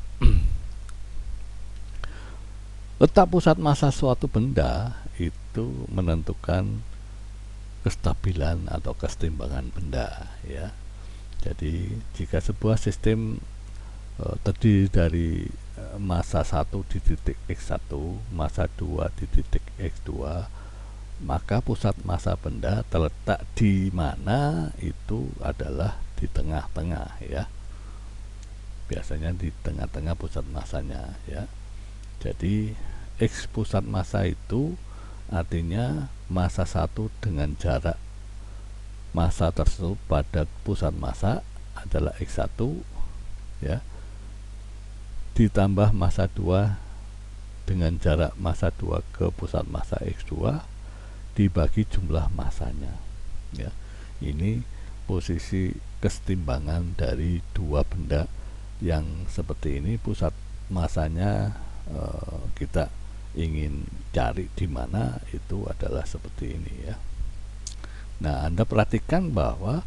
letak pusat massa suatu benda itu menentukan kestabilan atau kesetimbangan benda, ya. Jadi jika sebuah sistem terdiri dari massa 1 di titik X1, massa 2 di titik X2, maka pusat massa benda terletak di mana itu adalah di tengah-tengah, ya. Biasanya di tengah-tengah pusat massanya, ya. Jadi X pusat massa itu artinya massa 1 dengan jarak massa tersebut pada pusat massa adalah X1, ya, ditambah massa 2 dengan jarak massa 2 ke pusat massa X2 dibagi jumlah massanya, ya. Ini posisi kesetimbangan dari dua benda yang seperti ini. Pusat massanya kita ingin cari di mana, itu adalah seperti ini, ya. Nah, Anda perhatikan bahwa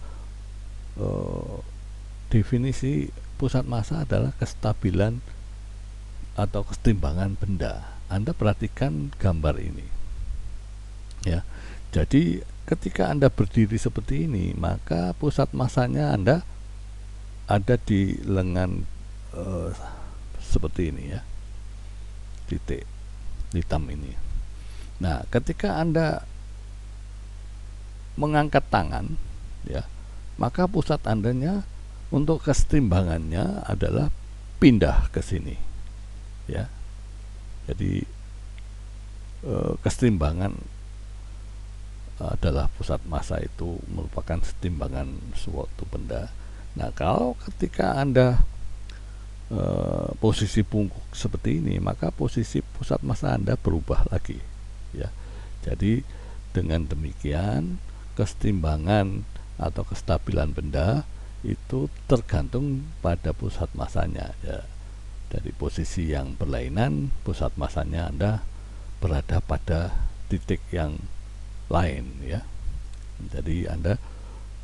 definisi pusat massa adalah kestabilan atau kesetimbangan benda. Anda perhatikan gambar ini, ya. Jadi ketika Anda berdiri seperti ini, maka pusat massanya Anda ada di lengan seperti ini, ya, titik hitam ini. Nah, ketika Anda mengangkat tangan, ya, maka pusat Andanya untuk kesetimbangannya adalah pindah ke sini, ya. Jadi kesetimbangan adalah pusat massa itu merupakan kesetimbangan suatu benda. Nah, kalau ketika Anda posisi bungkuk seperti ini, maka posisi pusat massa Anda berubah lagi, ya. Jadi dengan demikian kesetimbangan atau kestabilan benda itu tergantung pada pusat massanya, ya. Dari posisi yang berlainan, pusat massanya Anda berada pada titik yang lain, ya. Jadi Anda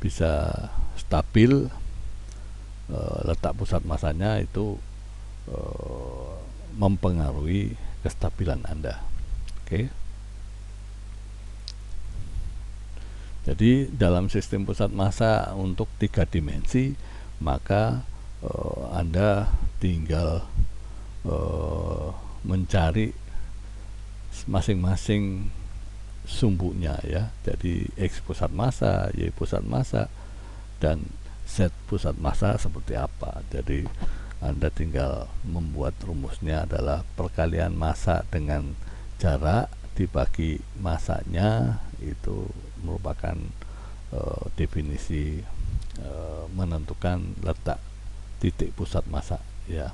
bisa stabil, letak pusat massanya itu mempengaruhi kestabilan Anda. Oke. Jadi dalam sistem pusat massa untuk 3 dimensi, maka Anda tinggal mencari masing-masing sumbunya, ya. Jadi X pusat massa, Y pusat massa, dan Z pusat massa seperti apa. Jadi Anda tinggal membuat rumusnya adalah perkalian massa dengan jarak dibagi massanya, itu merupakan definisi menentukan letak titik pusat massa, ya.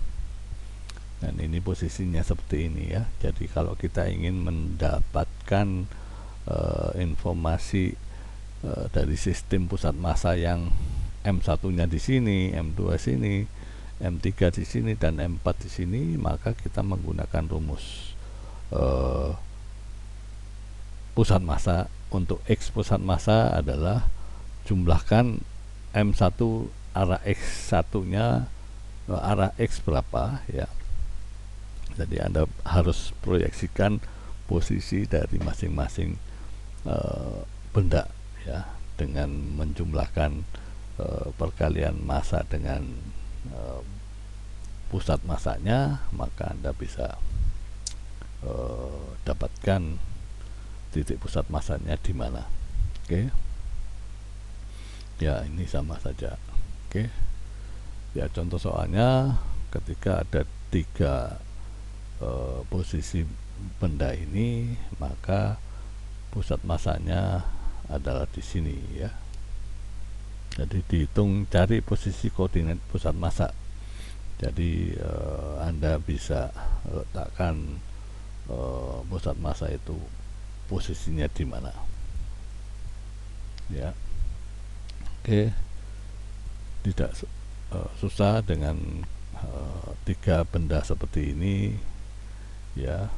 Dan ini posisinya seperti ini, ya. Jadi kalau kita ingin mendapatkan informasi dari sistem pusat massa yang M1-nya di sini, M2 sini, M3 di sini, dan M4 di sini, maka kita menggunakan rumus pusat massa. Untuk X pusat massa adalah jumlahkan M1 arah X1-nya, arah X berapa, ya. Jadi Anda harus proyeksikan posisi dari masing-masing benda, ya, dengan menjumlahkan perkalian massa dengan pusat massanya, maka Anda bisa dapatkan titik pusat massanya di mana. Oke. Ya, ini sama saja. Oke. Ya, contoh soalnya ketika ada 3 posisi benda ini, maka pusat massanya adalah di sini, ya. Jadi dihitung, cari posisi koordinat pusat massa. Jadi Anda bisa letakkan pusat massa itu posisinya di mana, ya. Oke. Tidak susah dengan 3 benda seperti ini, ya.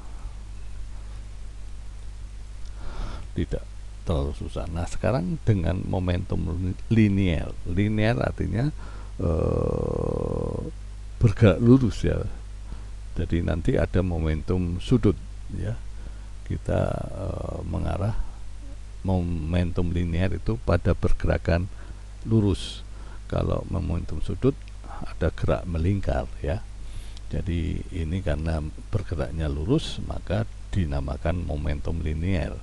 Tidak terlalu susah. Nah, sekarang dengan momentum linear artinya bergerak lurus ya. Jadi nanti ada momentum sudut ya. Kita mengarah momentum linear itu pada pergerakan lurus. Kalau momentum sudut ada gerak melingkar ya. Jadi ini karena bergeraknya lurus maka dinamakan momentum linear.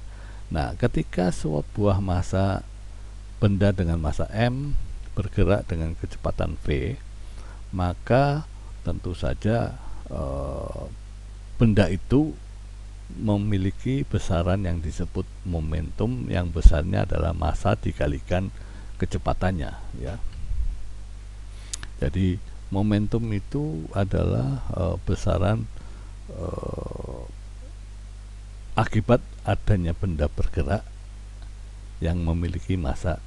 Nah, ketika sebuah massa benda dengan massa m bergerak dengan kecepatan v, maka tentu saja benda itu memiliki besaran yang disebut momentum, yang besarnya adalah massa dikalikan kecepatannya ya. Jadi momentum itu adalah besaran akibat adanya benda bergerak yang memiliki massa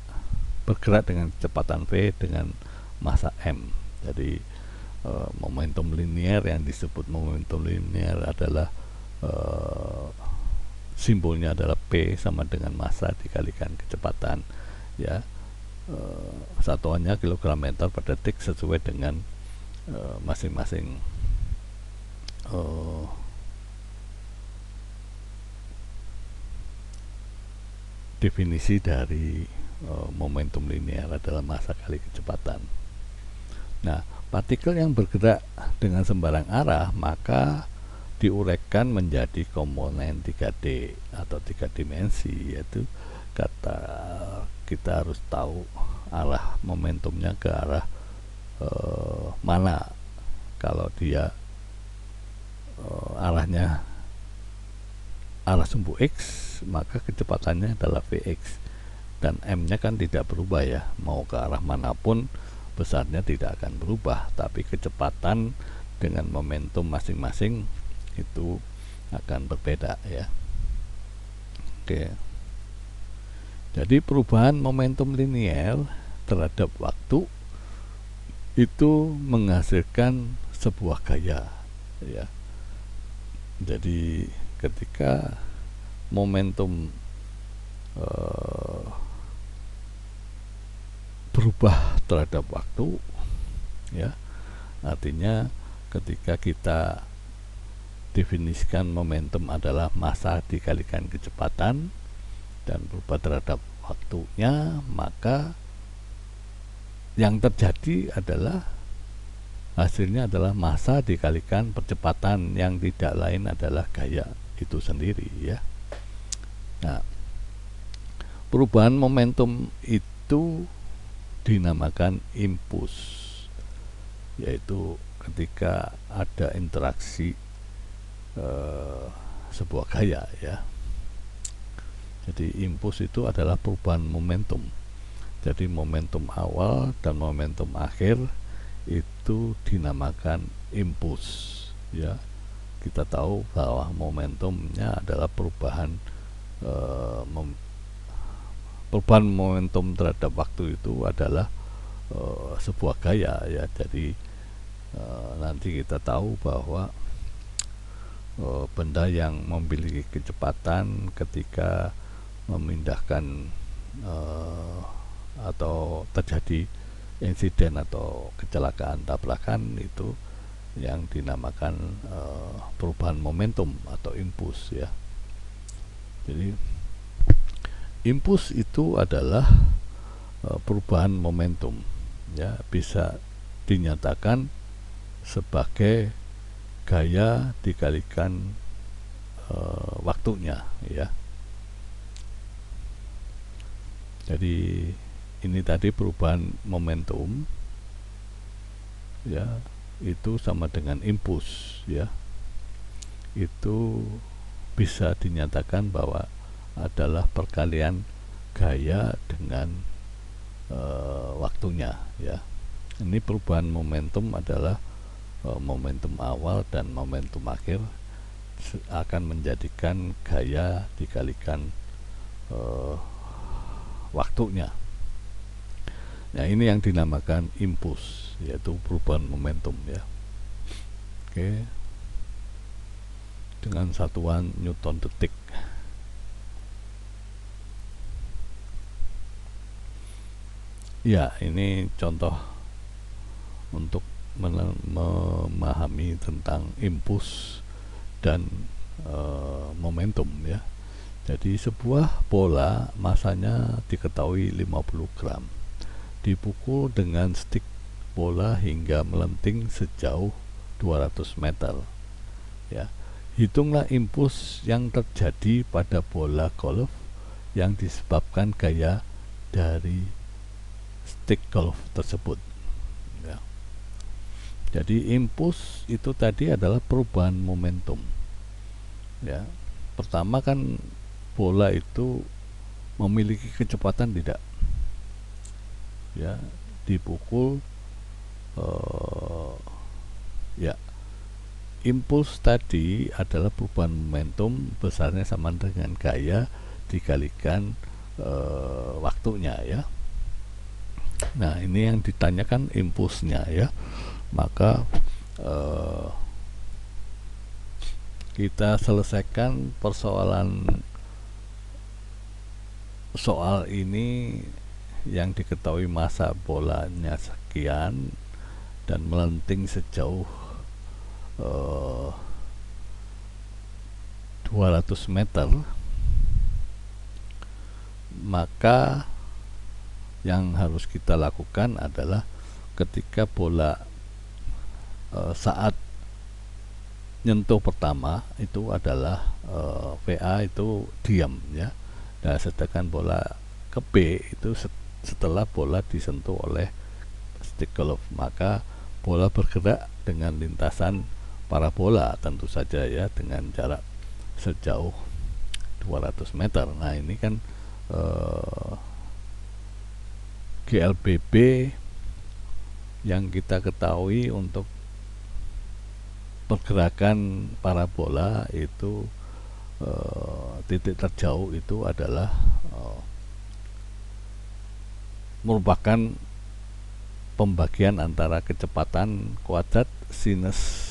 bergerak dengan kecepatan v dengan massa m. Jadi momentum linear, yang disebut momentum linear adalah simbolnya adalah P sama dengan massa dikalikan kecepatan ya. Satuannya kilogram meter per detik sesuai dengan masing-masing definisi dari momentum linear adalah massa kali kecepatan. Nah, partikel yang bergerak dengan sembarang arah maka diuraikan menjadi komponen 3D atau 3 dimensi, yaitu kita harus tahu arah momentumnya ke arah mana. Kalau dia arahnya arah sumbu X, maka kecepatannya adalah Vx, dan m-nya kan tidak berubah ya, mau ke arah manapun besarnya tidak akan berubah, tapi kecepatan dengan momentum masing-masing itu akan berbeda ya. Oke. Jadi perubahan momentum linear terhadap waktu itu menghasilkan sebuah gaya ya. Jadi ketika momentum berubah terhadap waktu ya, artinya ketika kita definisikan momentum adalah massa dikalikan kecepatan dan berubah terhadap waktunya, maka yang terjadi adalah hasilnya adalah massa dikalikan percepatan, yang tidak lain adalah gaya itu sendiri ya. Nah, perubahan momentum itu dinamakan impuls, yaitu ketika ada interaksi sebuah gaya ya. Jadi impuls itu adalah perubahan momentum. Jadi momentum awal dan momentum akhir itu dinamakan impuls ya. Kita tahu bahwa momentumnya adalah perubahan momentum terhadap waktu itu adalah sebuah gaya ya. Jadi nanti kita tahu bahwa benda yang memiliki kecepatan ketika memindahkan atau terjadi insiden atau kecelakaan tabrakan, itu yang dinamakan perubahan momentum atau impuls ya. Jadi impuls itu adalah perubahan momentum ya, bisa dinyatakan sebagai gaya dikalikan waktunya ya. Jadi ini tadi perubahan momentum ya, itu sama dengan impuls ya. Itu bisa dinyatakan bahwa adalah perkalian gaya dengan waktunya ya. Ini perubahan momentum adalah momentum awal dan momentum akhir akan menjadikan gaya dikalikan waktunya. Nah, ini yang dinamakan impuls, yaitu perubahan momentum ya. Oke. Dengan satuan Newton detik. Ya, ini contoh untuk memahami tentang impuls dan momentum ya. Jadi sebuah bola masanya diketahui 50 gram, dipukul dengan stik bola hingga melenting sejauh 200 meter ya. Hitunglah impuls yang terjadi pada bola golf yang disebabkan gaya dari stick golf tersebut ya. Jadi impuls itu tadi adalah perubahan momentum ya. Pertama kan bola itu memiliki kecepatan tidak ya, dipukul ya. Impuls tadi adalah perubahan momentum, besarnya sama dengan gaya dikalikan waktunya ya. Nah ini yang ditanyakan impulsnya ya. Maka kita selesaikan soal ini yang diketahui masa bolanya sekian dan melenting sejauh 200 meter, maka yang harus kita lakukan adalah ketika bola saat nyentuh pertama itu adalah VA itu diam ya. Nah sedangkan bola ke B itu setelah bola disentuh oleh stick golf, maka bola bergerak dengan lintasan parabola tentu saja ya, dengan jarak sejauh 200 meter. Nah ini kan GLBB yang kita ketahui untuk pergerakan parabola itu titik terjauh itu adalah merupakan pembagian antara kecepatan kuadrat sinus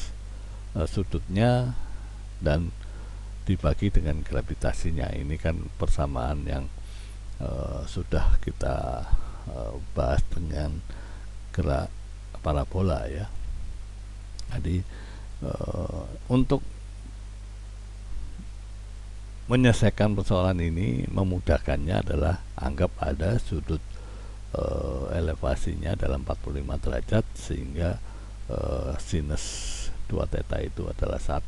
sudutnya dan dibagi dengan gravitasinya. Ini kan persamaan yang sudah kita bahas dengan gerak parabola ya. Jadi untuk menyelesaikan persoalan ini memudahkannya adalah anggap ada sudut elevasinya dalam 45 derajat sehingga sinus 2 theta itu adalah 1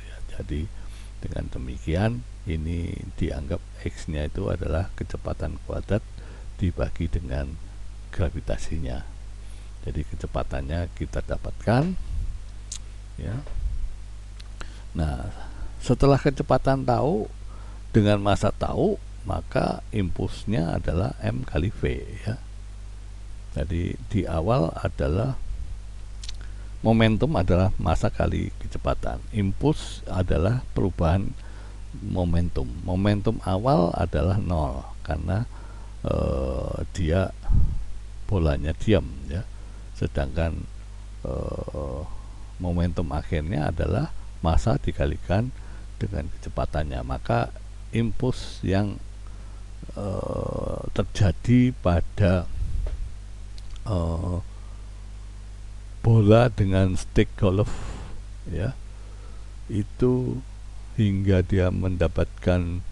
ya. Jadi dengan demikian ini dianggap X nya itu adalah kecepatan kuadrat dibagi dengan gravitasinya. Jadi kecepatannya kita dapatkan ya. Nah setelah kecepatan tahu dengan massa tahu, maka impulsnya adalah M kali V ya. Jadi di awal adalah momentum adalah massa kali kecepatan, impuls adalah perubahan momentum. Momentum awal adalah 0 karena dia bolanya diam ya. Sedangkan momentum akhirnya adalah massa dikalikan dengan kecepatannya. Maka impuls yang terjadi pada bola dengan stick golf ya, itu hingga dia mendapatkan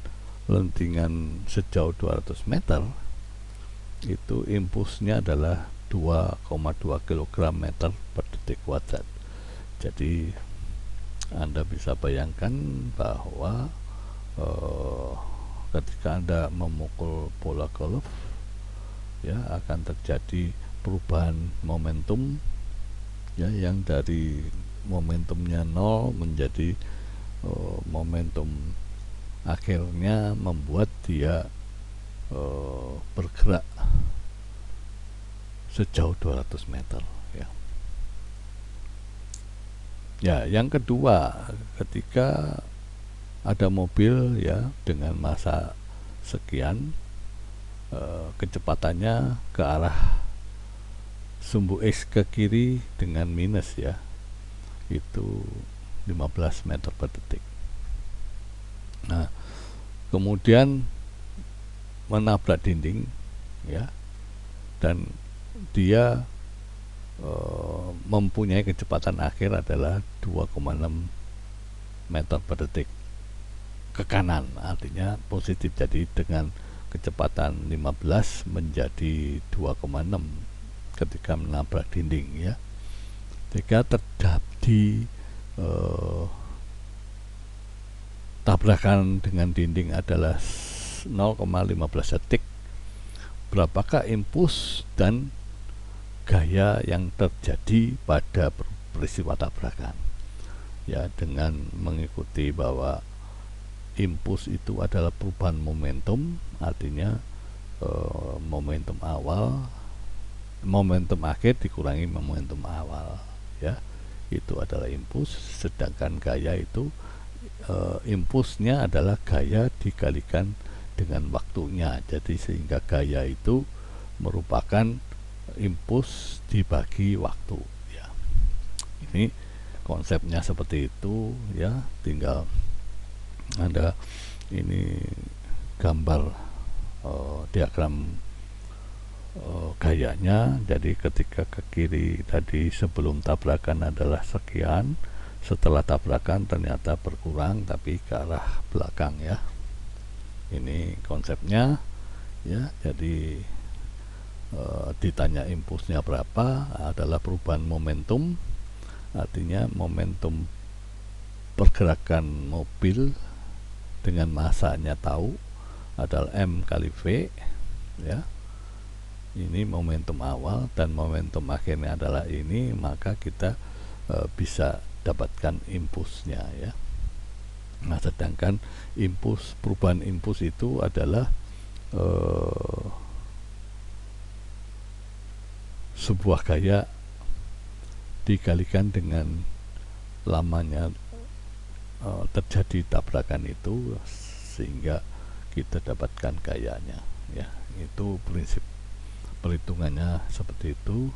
lentingan sejauh 200 meter, itu impulsnya adalah 2,2 kg meter per detik kuadrat. Jadi Anda bisa bayangkan bahwa ketika Anda memukul bola golf ya, akan terjadi perubahan momentum ya, yang dari momentumnya 0 menjadi momentum akhirnya membuat dia bergerak sejauh 200 meter ya. Ya, yang kedua, ketika ada mobil ya dengan massa sekian, kecepatannya ke arah sumbu X ke kiri dengan minus ya, itu 15 meter per detik. Nah kemudian menabrak dinding ya, dan dia mempunyai kecepatan akhir adalah 2,6 meter per detik ke kanan, artinya positif. Jadi dengan kecepatan 15 menjadi 2,6 ketika menabrak dinding ya. Jika terjadi tabrakan dengan dinding adalah 0,15 detik, berapakah impuls dan gaya yang terjadi pada peristiwa tabrakan? Ya, dengan mengikuti bahwa impuls itu adalah perubahan momentum, artinya momentum awal, momentum akhir dikurangi momentum awal ya, itu adalah impuls. Sedangkan gaya itu impulsnya adalah gaya dikalikan dengan waktunya, jadi sehingga gaya itu merupakan impuls dibagi waktu ya. Ini konsepnya seperti itu ya. Tinggal ada ini gambar diagram gayanya. Jadi ketika ke kiri tadi sebelum tabrakan adalah sekian, setelah tabrakan ternyata berkurang tapi ke arah belakang ya. Ini konsepnya ya. Jadi ditanya impulsnya berapa, adalah perubahan momentum, artinya momentum pergerakan mobil dengan masanya tahu adalah M kali V ya. Ini momentum awal dan momentum akhirnya adalah ini, maka kita bisa dapatkan impulsnya ya. Nah, sedangkan impuls, perubahan impuls itu adalah sebuah gaya dikalikan dengan lamanya terjadi tabrakan itu, sehingga kita dapatkan gayanya ya. Itu prinsip perhitungannya seperti itu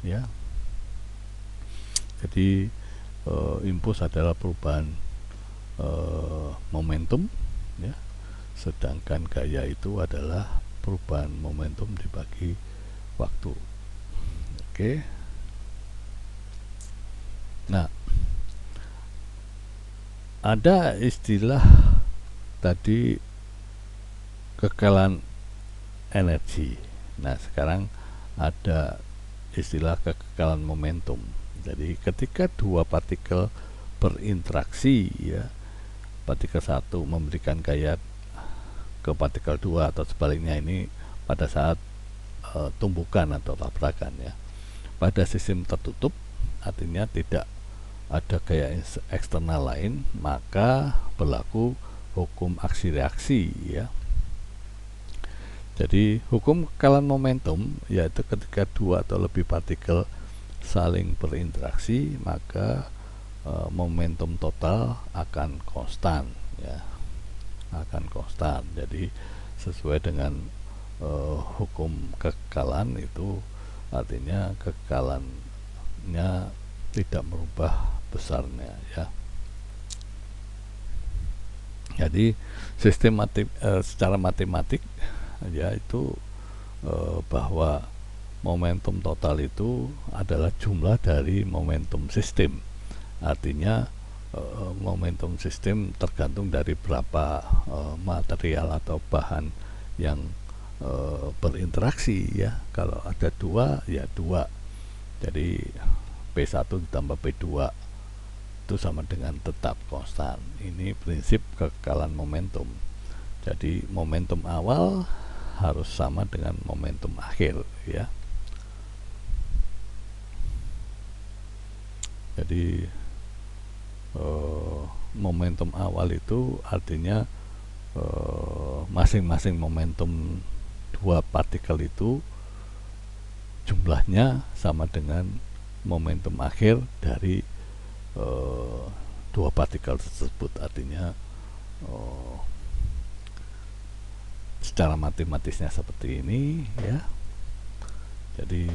ya. Jadi impuls adalah perubahan momentum ya, sedangkan gaya itu adalah perubahan momentum dibagi waktu. Oke. Nah, ada istilah tadi kekekalan energi. Nah, sekarang ada istilah kekekalan momentum. Jadi ketika dua partikel berinteraksi ya, partikel satu memberikan gaya ke partikel 2 atau sebaliknya, ini pada saat tumbukan atau tabrakan ya. Pada sistem tertutup, artinya tidak ada gaya eksternal lain, maka berlaku hukum aksi reaksi ya. Jadi hukum kekekalan momentum yaitu ketika dua atau lebih partikel saling berinteraksi, maka momentum total akan konstan ya, akan konstan. Jadi sesuai dengan hukum kekekalan itu, artinya kekekalannya tidak merubah besarnya ya. Jadi secara matematik ya itu bahwa momentum total itu adalah jumlah dari momentum sistem. Artinya momentum sistem tergantung dari berapa material atau bahan yang berinteraksi ya. Kalau ada dua ya dua, jadi P1 ditambah P2 itu sama dengan tetap konstan. Ini prinsip kekekalan momentum. Jadi momentum awal harus sama dengan momentum akhir ya. Jadi momentum awal itu artinya masing-masing momentum dua partikel itu jumlahnya sama dengan momentum akhir dari dua partikel tersebut. Artinya secara matematisnya seperti ini ya. Jadi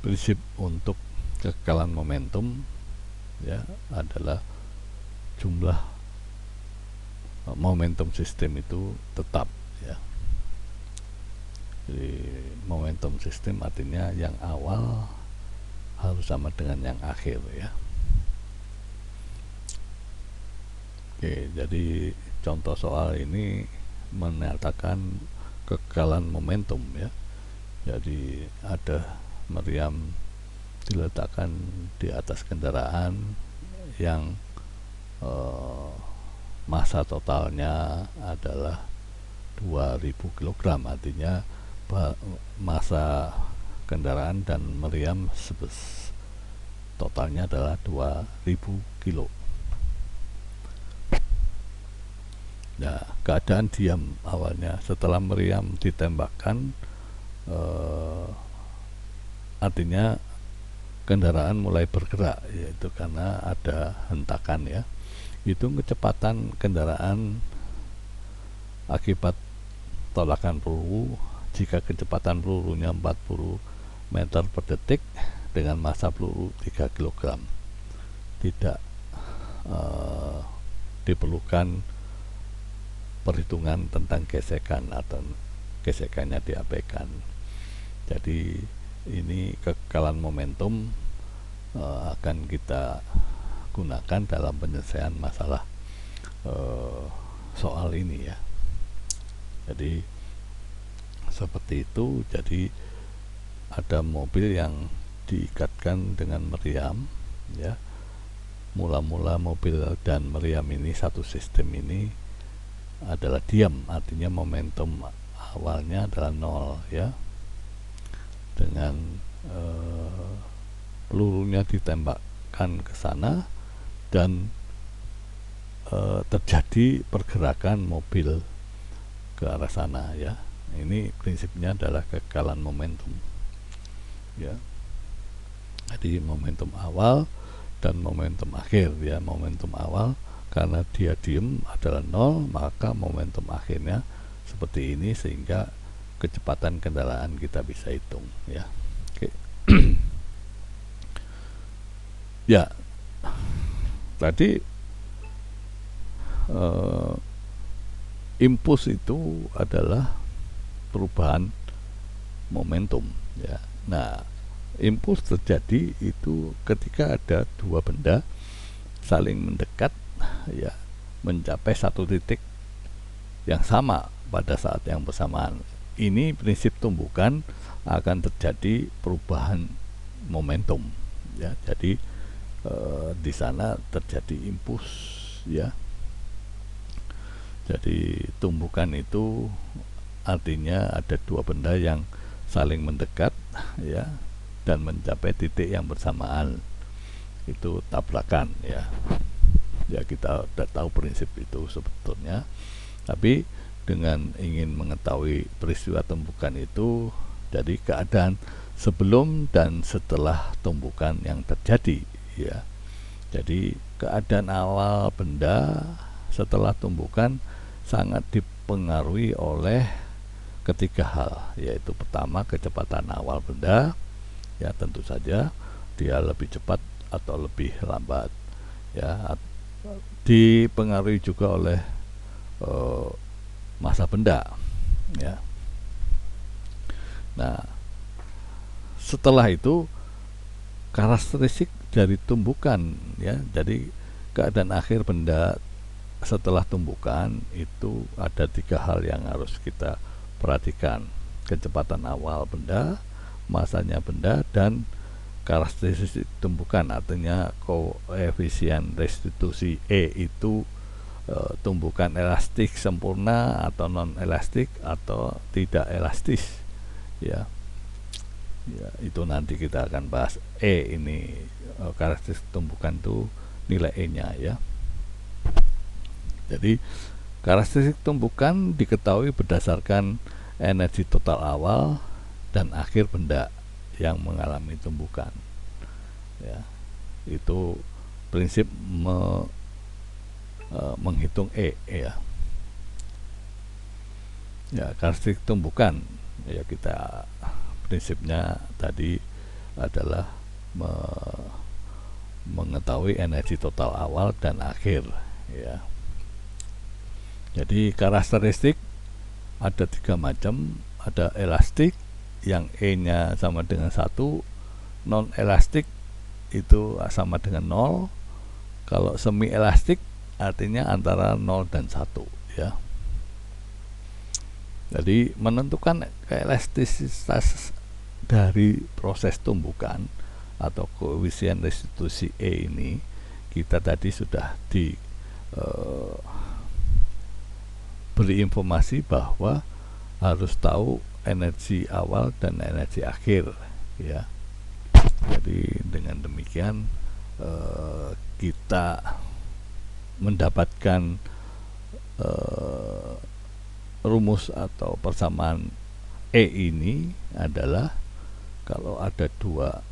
prinsip untuk kekekalan momentum ya adalah jumlah momentum sistem itu tetap ya. momentum sistem artinya yang awal harus sama dengan yang akhir ya. Oke, jadi contoh soal ini menyatakan kekekalan momentum ya. Jadi ada meriam diletakkan di atas kendaraan yang massa totalnya adalah 2000 kg, artinya massa kendaraan dan meriam totalnya adalah 2000 kilo. Nah, keadaan diam awalnya setelah meriam ditembakkan, artinya kendaraan mulai bergerak, yaitu karena ada hentakan ya. Hitung kecepatan kendaraan akibat tolakan peluru. Jika kecepatan pelurunya 40 meter per detik dengan massa peluru 3 kg, tidak diperlukan perhitungan tentang gesekan atau gesekannya diabaikan. Jadi ini kekekalan momentum akan kita gunakan dalam penyelesaian masalah soal ini ya. Jadi seperti itu. Jadi ada mobil yang diikatkan dengan meriam ya. Mula-mula mobil dan meriam ini satu sistem ini adalah diam, artinya momentum awalnya adalah 0 ya. Dengan pelurunya ditembakkan ke sana dan terjadi pergerakan mobil ke arah sana ya. Ini prinsipnya adalah kekekalan momentum ya. Jadi momentum awal dan momentum akhir ya. Momentum awal karena dia diem adalah 0, maka momentum akhirnya seperti ini sehingga kecepatan kendaraan kita bisa hitung ya. Oke. Ya, tadi impuls itu adalah perubahan momentum ya. Nah, impuls terjadi itu ketika ada dua benda saling mendekat ya, mencapai satu titik yang sama pada saat yang bersamaan. Ini prinsip tumbukan akan terjadi perubahan momentum ya. Jadi di sana terjadi impuls ya. Jadi tumbukan itu artinya ada dua benda yang saling mendekat ya dan mencapai titik yang bersamaan, itu tabrakan ya. Ya, kita sudah tahu prinsip itu sebetulnya, tapi dengan ingin mengetahui peristiwa tumbukan itu, jadi keadaan sebelum dan setelah tumbukan yang terjadi ya. Jadi keadaan awal benda setelah tumbukan sangat dipengaruhi oleh ketiga hal, yaitu pertama kecepatan awal benda ya, tentu saja dia lebih cepat atau lebih lambat ya. Dipengaruhi juga oleh massa benda ya. Nah, setelah itu karakteristik dari tumbukan ya. Jadi keadaan akhir benda setelah tumbukan itu ada tiga hal yang harus kita perhatikan: kecepatan awal benda, massanya benda, dan karakteristik tumbukan, artinya koefisien restitusi E itu tumbukan elastik sempurna atau non elastik atau tidak elastis ya. Ya, itu nanti kita akan bahas. E ini karakteristik tumbukan itu nilai E nya ya. Jadi karakteristik tumbukan diketahui berdasarkan energi total awal dan akhir benda yang mengalami tumbukan ya. Itu prinsip menghitung E ya. Ya, karakteristik tumbukan ya, kita prinsipnya tadi adalah mengetahui energi total awal dan akhir ya. Jadi karakteristik ada tiga macam, ada elastik, yang E nya sama dengan 1, non elastik itu sama dengan 0. Kalau semi elastik artinya antara 0 dan 1 ya. Jadi menentukan keelastisitas dari proses tumbukan atau koefisien restitusi E ini, kita tadi sudah beri informasi bahwa harus tahu energi awal dan energi akhir ya. Jadi dengan demikian kita mendapatkan rumus atau persamaan E ini adalah kalau ada dua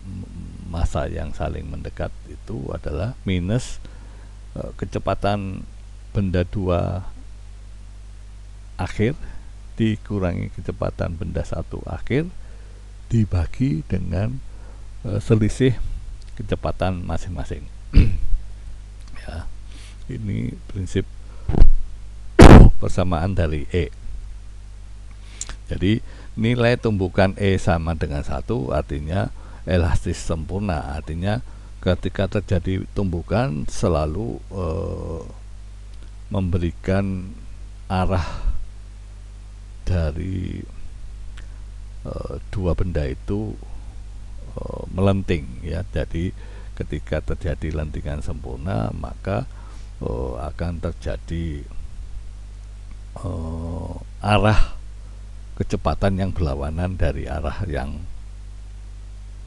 massa yang saling mendekat itu adalah minus kecepatan benda 2 akhir dikurangi kecepatan benda 1 akhir dibagi dengan selisih kecepatan masing-masing. Ya, ini prinsip persamaan dari E. Jadi nilai tumbukan E sama dengan 1 artinya elastis sempurna, artinya ketika terjadi tumbukan selalu memberikan arah dari dua benda itu melenting ya. Jadi ketika terjadi lentingan sempurna maka akan terjadi arah kecepatan yang berlawanan dari arah yang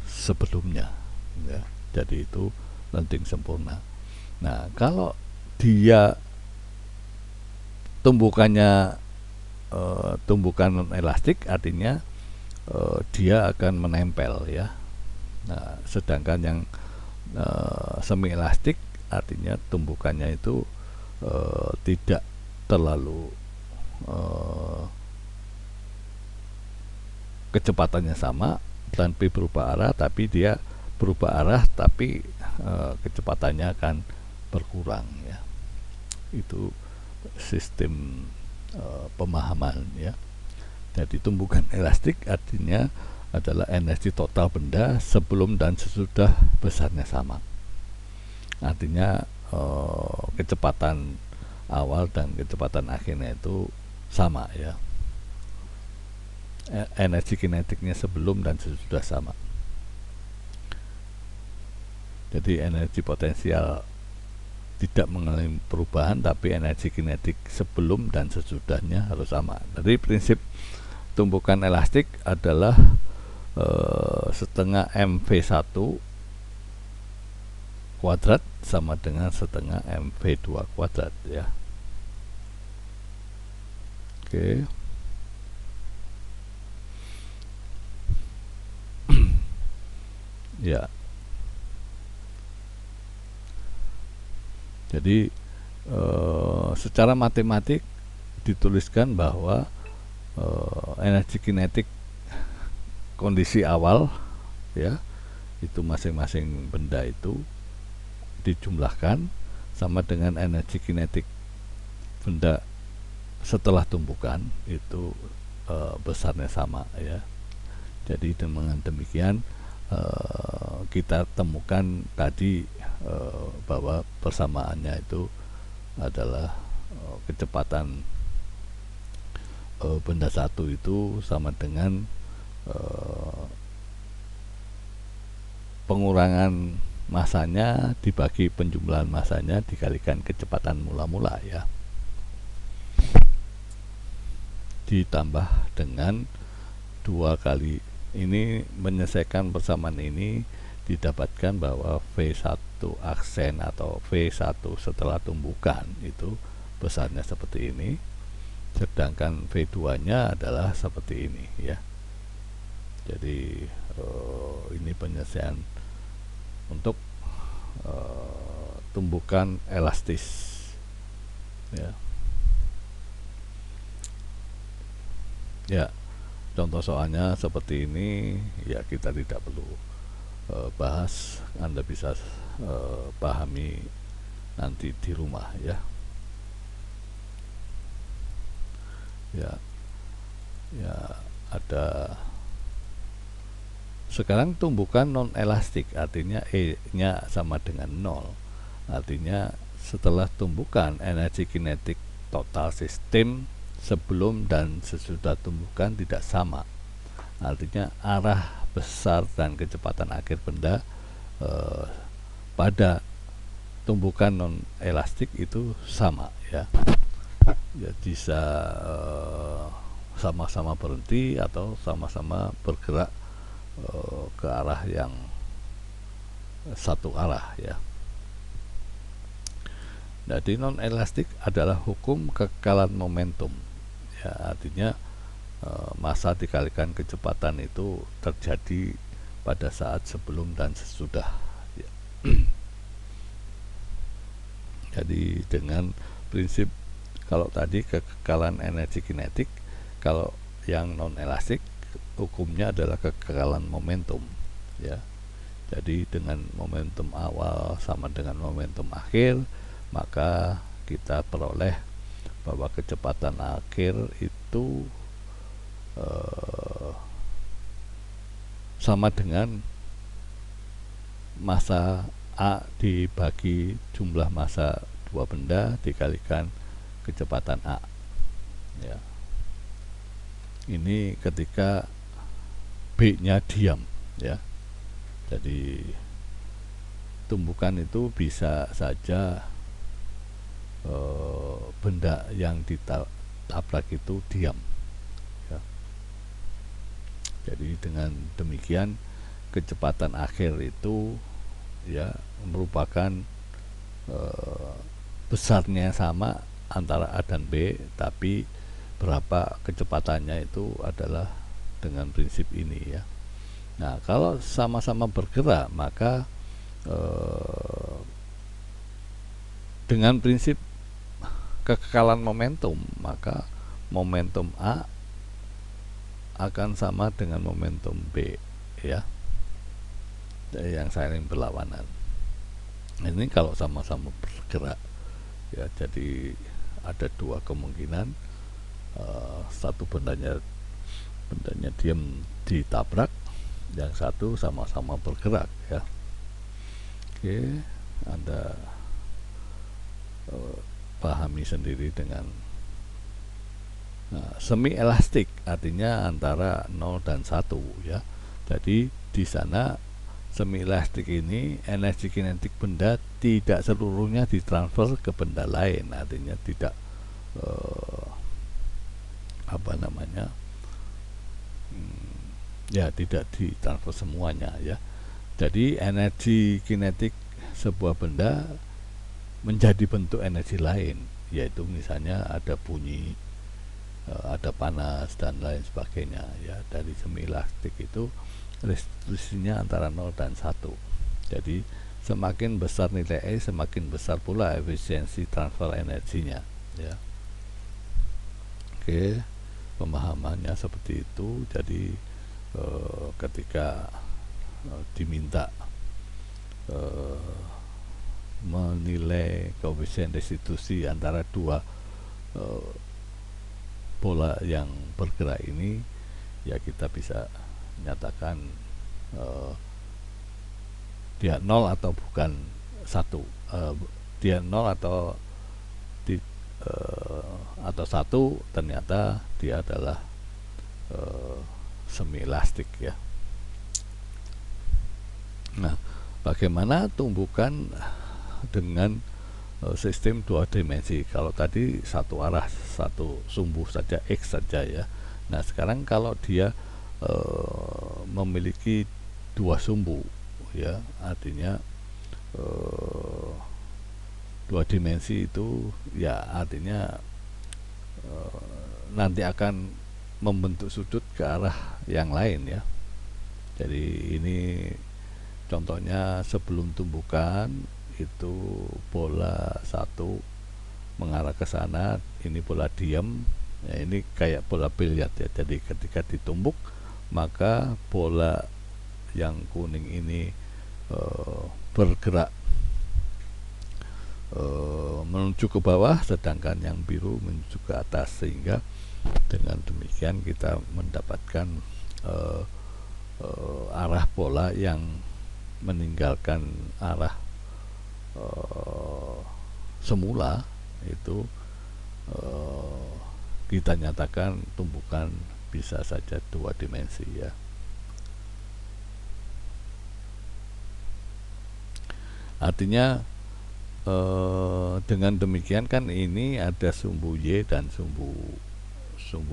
sebelumnya ya. Jadi itu lenting sempurna. Nah, kalau dia tumbukannya tumbukan non elastik artinya dia akan menempel ya. Nah, sedangkan yang semi elastik artinya tumbukannya itu tidak terlalu kecepatannya sama dan berubah arah, tapi dia berubah arah tapi kecepatannya akan berkurang ya. Itu sistem pemahaman ya. Jadi tumbukan elastik artinya adalah energi total benda sebelum dan sesudah besarnya sama. Artinya kecepatan awal dan kecepatan akhirnya itu sama ya. Energi kinetiknya sebelum dan sesudah sama. Jadi energi potensial tidak mengalami perubahan, tapi energi kinetik sebelum dan sesudahnya harus sama. Jadi prinsip tumbukan elastik adalah setengah mv1 kuadrat sama dengan setengah mv2 kuadrat ya. Oke. Ya. Jadi secara matematik dituliskan bahwa energi kinetik kondisi awal ya, itu masing-masing benda itu dijumlahkan sama dengan energi kinetik benda setelah tumbukan itu besarnya sama ya. Jadi dengan demikian kita temukan tadi bahwa persamaannya itu adalah kecepatan benda satu itu sama dengan pengurangan masanya dibagi penjumlahan masanya dikalikan kecepatan mula-mula ya, ditambah dengan 2 kali. Ini menyelesaikan persamaan ini didapatkan bahwa V1 aksen atau V1 setelah tumbukan itu besarnya seperti ini, sedangkan V2 nya adalah seperti ini ya. Jadi ini penyelesaian untuk tumbukan elastis ya. Ya, contoh soalnya seperti ini ya, kita tidak perlu bahas, Anda bisa pahami nanti di rumah ya. Ya, ada Sekarang tumbukan non elastik, artinya E nya sama dengan 0. Artinya setelah tumbukan, energi kinetik total sistem sebelum dan sesudah tumbukan tidak sama. Artinya arah besar dan kecepatan akhir benda pada tumbukan non elastik itu sama, ya. Ya bisa sama-sama berhenti atau sama-sama bergerak ke arah yang satu arah, ya. Jadi non elastik adalah hukum kekekalan momentum, ya, artinya massa dikalikan kecepatan itu terjadi pada saat sebelum dan sesudah, ya. Jadi dengan prinsip, kalau tadi kekekalan energi kinetik, kalau yang non elastik hukumnya adalah kekekalan momentum, ya. Jadi dengan momentum awal sama dengan momentum akhir, maka kita peroleh bahwa kecepatan akhir itu sama dengan massa A dibagi jumlah massa dua benda dikalikan kecepatan A, ya. Ini ketika B nya diam, ya. Jadi tumbukan itu bisa saja benda yang ditabrak itu diam, ya. Jadi dengan demikian kecepatan akhir itu, ya, merupakan besarnya sama antara A dan B, tapi berapa kecepatannya itu adalah dengan prinsip ini, ya. Nah, kalau sama-sama bergerak, maka dengan prinsip kekekalan momentum, maka momentum A akan sama dengan momentum B, ya, yang saling berlawanan. Ini kalau sama-sama bergerak, ya. Jadi ada dua kemungkinan, satu bendanya diam ditabrak, yang satu sama-sama bergerak, ya. Oke, Anda pahami sendiri dengan semi elastik, artinya antara 0 dan 1, ya. Jadi di sana semi elastik ini energi kinetik benda tidak seluruhnya ditransfer ke benda lain, artinya tidak tidak ditransfer semuanya, ya. Jadi energi kinetik sebuah benda menjadi bentuk energi lain, yaitu misalnya ada bunyi, ada panas dan lain sebagainya, ya. Dari semi elastik itu restriksinya antara 0 dan 1. Jadi semakin besar nilai E, semakin besar pula efisiensi transfer energinya, ya. Oke, pemahamannya seperti itu. Jadi ketika diminta menilai koefisien restitusi antara dua bola yang bergerak ini, ya, kita bisa nyatakan dia 0 atau bukan 1, dia 0 atau 1, ternyata dia adalah semi elastik, ya. Nah, bagaimana tumbukan dengan sistem dua dimensi? Kalau tadi satu arah, satu sumbu saja, X saja, ya. Nah, sekarang kalau dia memiliki dua sumbu, ya, artinya dua dimensi itu, ya, artinya nanti akan membentuk sudut ke arah yang lain, ya. Jadi ini contohnya sebelum tumbukan itu bola satu mengarah ke sana, ini bola diam, ya, ini kayak bola biliar, ya. Jadi ketika ditumbuk, maka bola yang kuning ini bergerak menuju ke bawah, sedangkan yang biru menuju ke atas, sehingga dengan demikian kita mendapatkan arah bola yang meninggalkan arah semula itu kita nyatakan tumbukan bisa saja 2 dimensi ya. Artinya dengan demikian kan ini ada sumbu Y dan sumbu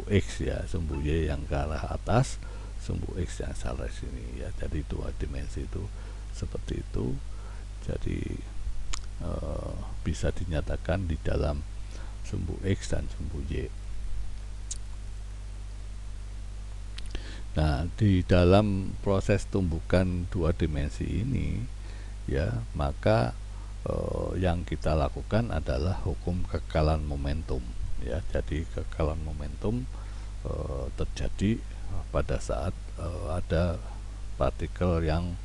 X ya, sumbu Y yang ke arah atas, sumbu X yang salah sini ya. Jadi 2 dimensi itu seperti itu. Jadi bisa dinyatakan di dalam sumbu X dan sumbu Y. Nah, di dalam proses tumbukan 2 dimensi ini ya, maka yang kita lakukan adalah hukum kekekalan momentum ya. Jadi kekekalan momentum terjadi pada saat ada partikel yang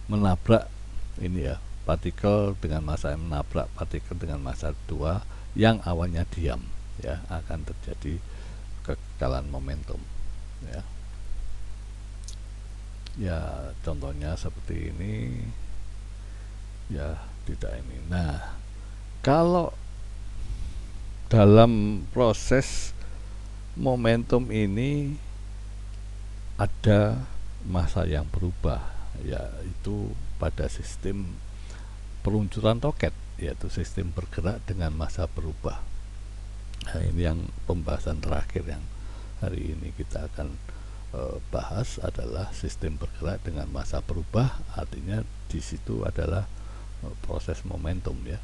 menabrak ini ya, partikel dengan massa yang menabrak partikel dengan massa 2 yang awalnya diam ya, akan terjadi kekekalan momentum ya. Ya, contohnya seperti ini ya, tidak ini. Nah, kalau dalam proses momentum ini ada massa yang berubah, yaitu pada sistem peluncuran roket, yaitu sistem bergerak dengan massa berubah. Nah, ini yang pembahasan terakhir yang hari ini kita akan bahas adalah sistem bergerak dengan massa berubah. Artinya di situ adalah proses momentum ya.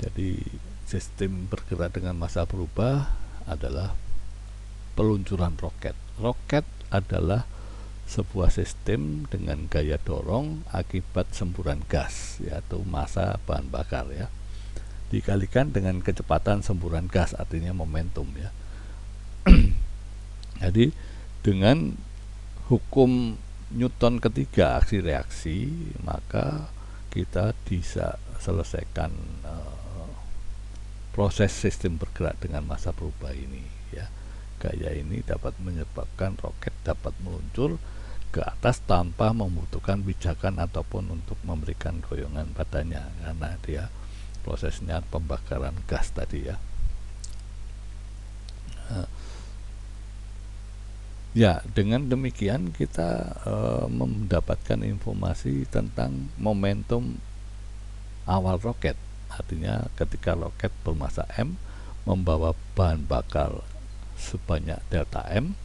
Jadi sistem bergerak dengan massa berubah adalah peluncuran roket. Roket adalah sebuah sistem dengan gaya dorong akibat semburan gas, yaitu massa bahan bakar ya, dikalikan dengan kecepatan semburan gas, artinya momentum ya. Jadi dengan hukum Newton ketiga aksi reaksi, maka kita bisa selesaikan proses sistem bergerak dengan massa berubah ini ya. Gaya ini dapat menyebabkan roket dapat meluncur ke atas tanpa membutuhkan pijakan ataupun untuk memberikan dorongan padanya, karena dia prosesnya pembakaran gas tadi ya. Ya, dengan demikian kita mendapatkan informasi tentang momentum awal roket. Artinya ketika roket bermassa M membawa bahan bakar sebanyak delta M,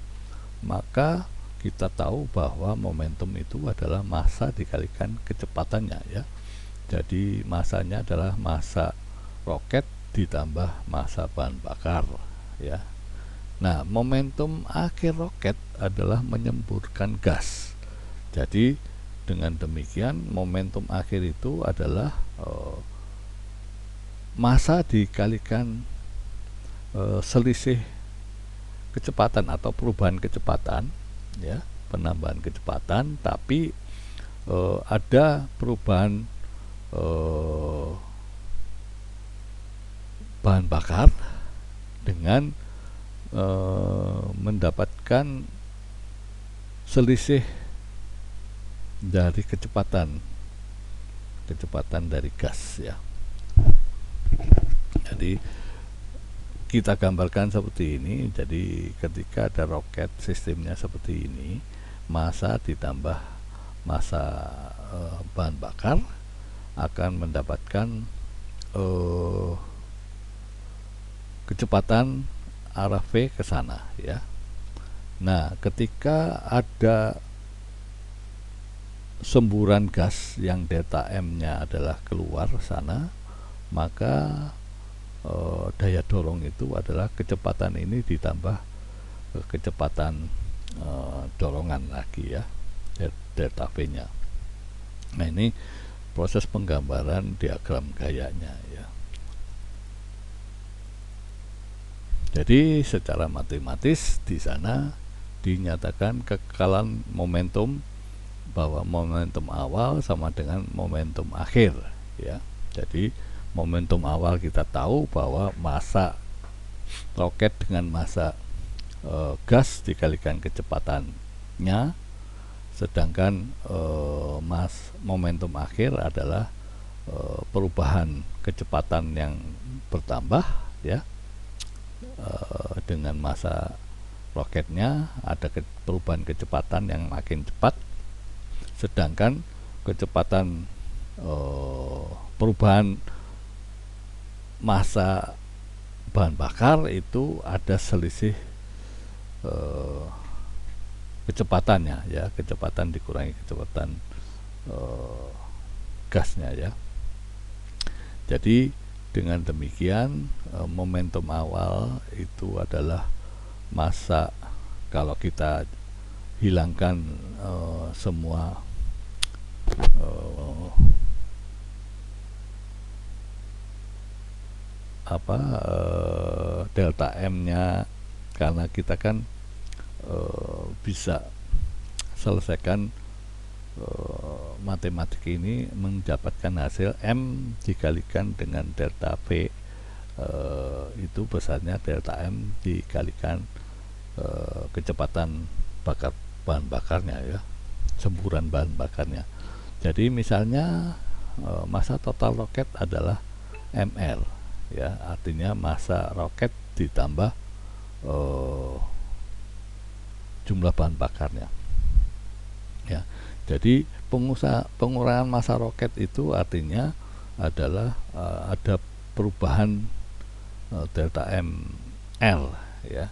maka kita tahu bahwa momentum itu adalah massa dikalikan kecepatannya ya. Jadi massanya adalah massa roket ditambah massa bahan bakar ya. Nah, momentum akhir roket adalah menyemburkan gas. Jadi dengan demikian momentum akhir itu adalah massa dikalikan selisih kecepatan atau perubahan kecepatan ya, penambahan kecepatan, tapi ada perubahan bahan bakar dengan mendapatkan selisih dari kecepatan dari gas ya. Jadi kita gambarkan seperti ini. Jadi ketika ada roket sistemnya seperti ini, massa ditambah massa bahan bakar akan mendapatkan kecepatan arah V ke sana ya. Nah, ketika ada semburan gas yang delta M-nya adalah keluar sana, maka daya dorong itu adalah kecepatan ini ditambah kecepatan dorongan lagi ya, delta V-nya. Nah, ini proses penggambaran diagram gayanya ya. Jadi secara matematis di sana dinyatakan kekekalan momentum, bahwa momentum awal sama dengan momentum akhir ya. Jadi momentum awal kita tahu bahwa massa roket dengan massa gas dikalikan kecepatannya, sedangkan momentum akhir adalah perubahan kecepatan yang bertambah, ya, dengan massa roketnya ada perubahan kecepatan yang makin cepat, sedangkan kecepatan perubahan massa bahan bakar itu ada selisih kecepatannya, ya, kecepatan dikurangi kecepatan gasnya, ya. Jadi dengan demikian momentum awal itu adalah massa. Kalau kita hilangkan semua delta M-nya, karena kita kan bisa selesaikan matematik ini mendapatkan hasil M dikalikan dengan delta V, itu besarnya delta M dikalikan kecepatan bahan bakarnya, ya, semburan bahan bakarnya. Jadi misalnya massa total roket adalah MR, ya, artinya massa roket ditambah jumlah bahan bakarnya, ya. Jadi pengurangan massa roket itu artinya adalah ada perubahan delta ML, ya,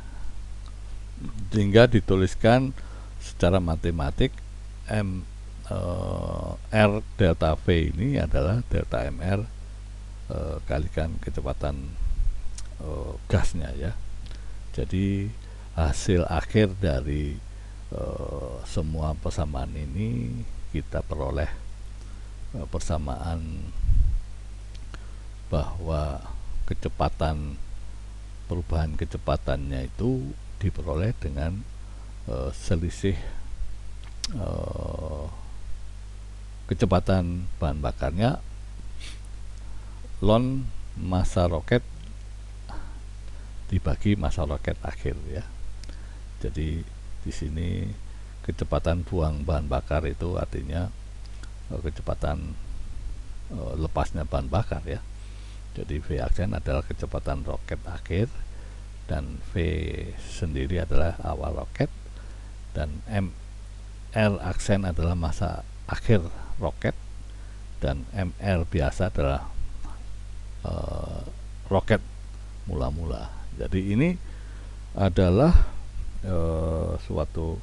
sehingga dituliskan secara matematik R delta V ini adalah delta MR kalikan kecepatan gasnya, ya. Jadi hasil akhir dari semua persamaan ini kita peroleh persamaan bahwa perubahan kecepatannya itu diperoleh dengan selisih kecepatan bahan bakarnya ln massa roket dibagi massa roket akhir, ya. Jadi di sini kecepatan buang bahan bakar itu artinya kecepatan lepasnya bahan bakar, ya. Jadi V aksen adalah kecepatan roket akhir, dan V sendiri adalah awal roket, dan MR aksen adalah massa akhir roket, dan MR biasa adalah roket mula-mula. Jadi ini adalah suatu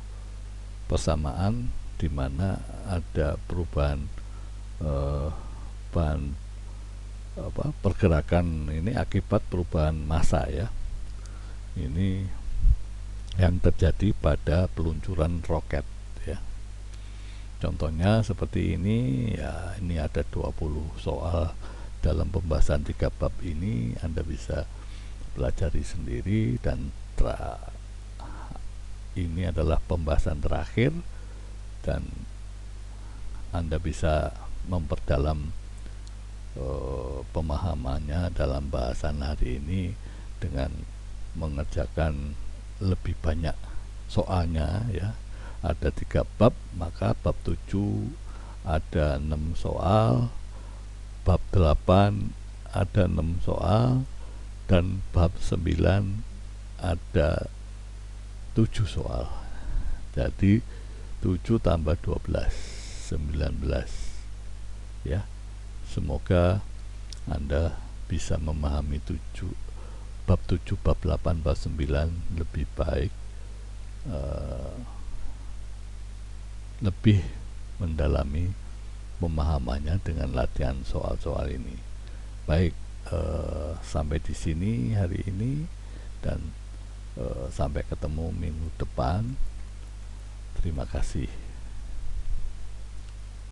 persamaan di mana ada perubahan pergerakan ini akibat perubahan massa, ya. Ini yang terjadi pada peluncuran roket, ya. Contohnya seperti ini, ya. Ini ada 20 soal dalam pembahasan 3 bab ini. Anda bisa pelajari sendiri, dan ini adalah pembahasan terakhir, dan Anda bisa memperdalam pemahamannya dalam bahasan hari ini dengan mengerjakan lebih banyak soalnya, ya. Ada 3 bab, maka bab 7 ada 6 soal, bab 8 ada 6 soal, dan bab 9 ada 7 soal. Jadi 7 tambah 12 19, ya. Semoga Anda bisa memahami bab 7, bab 8, bab 9 lebih baik, lebih mendalami pemahamannya dengan latihan soal-soal ini. Baik, sampai di sini hari ini, dan sampai ketemu minggu depan. Terima kasih.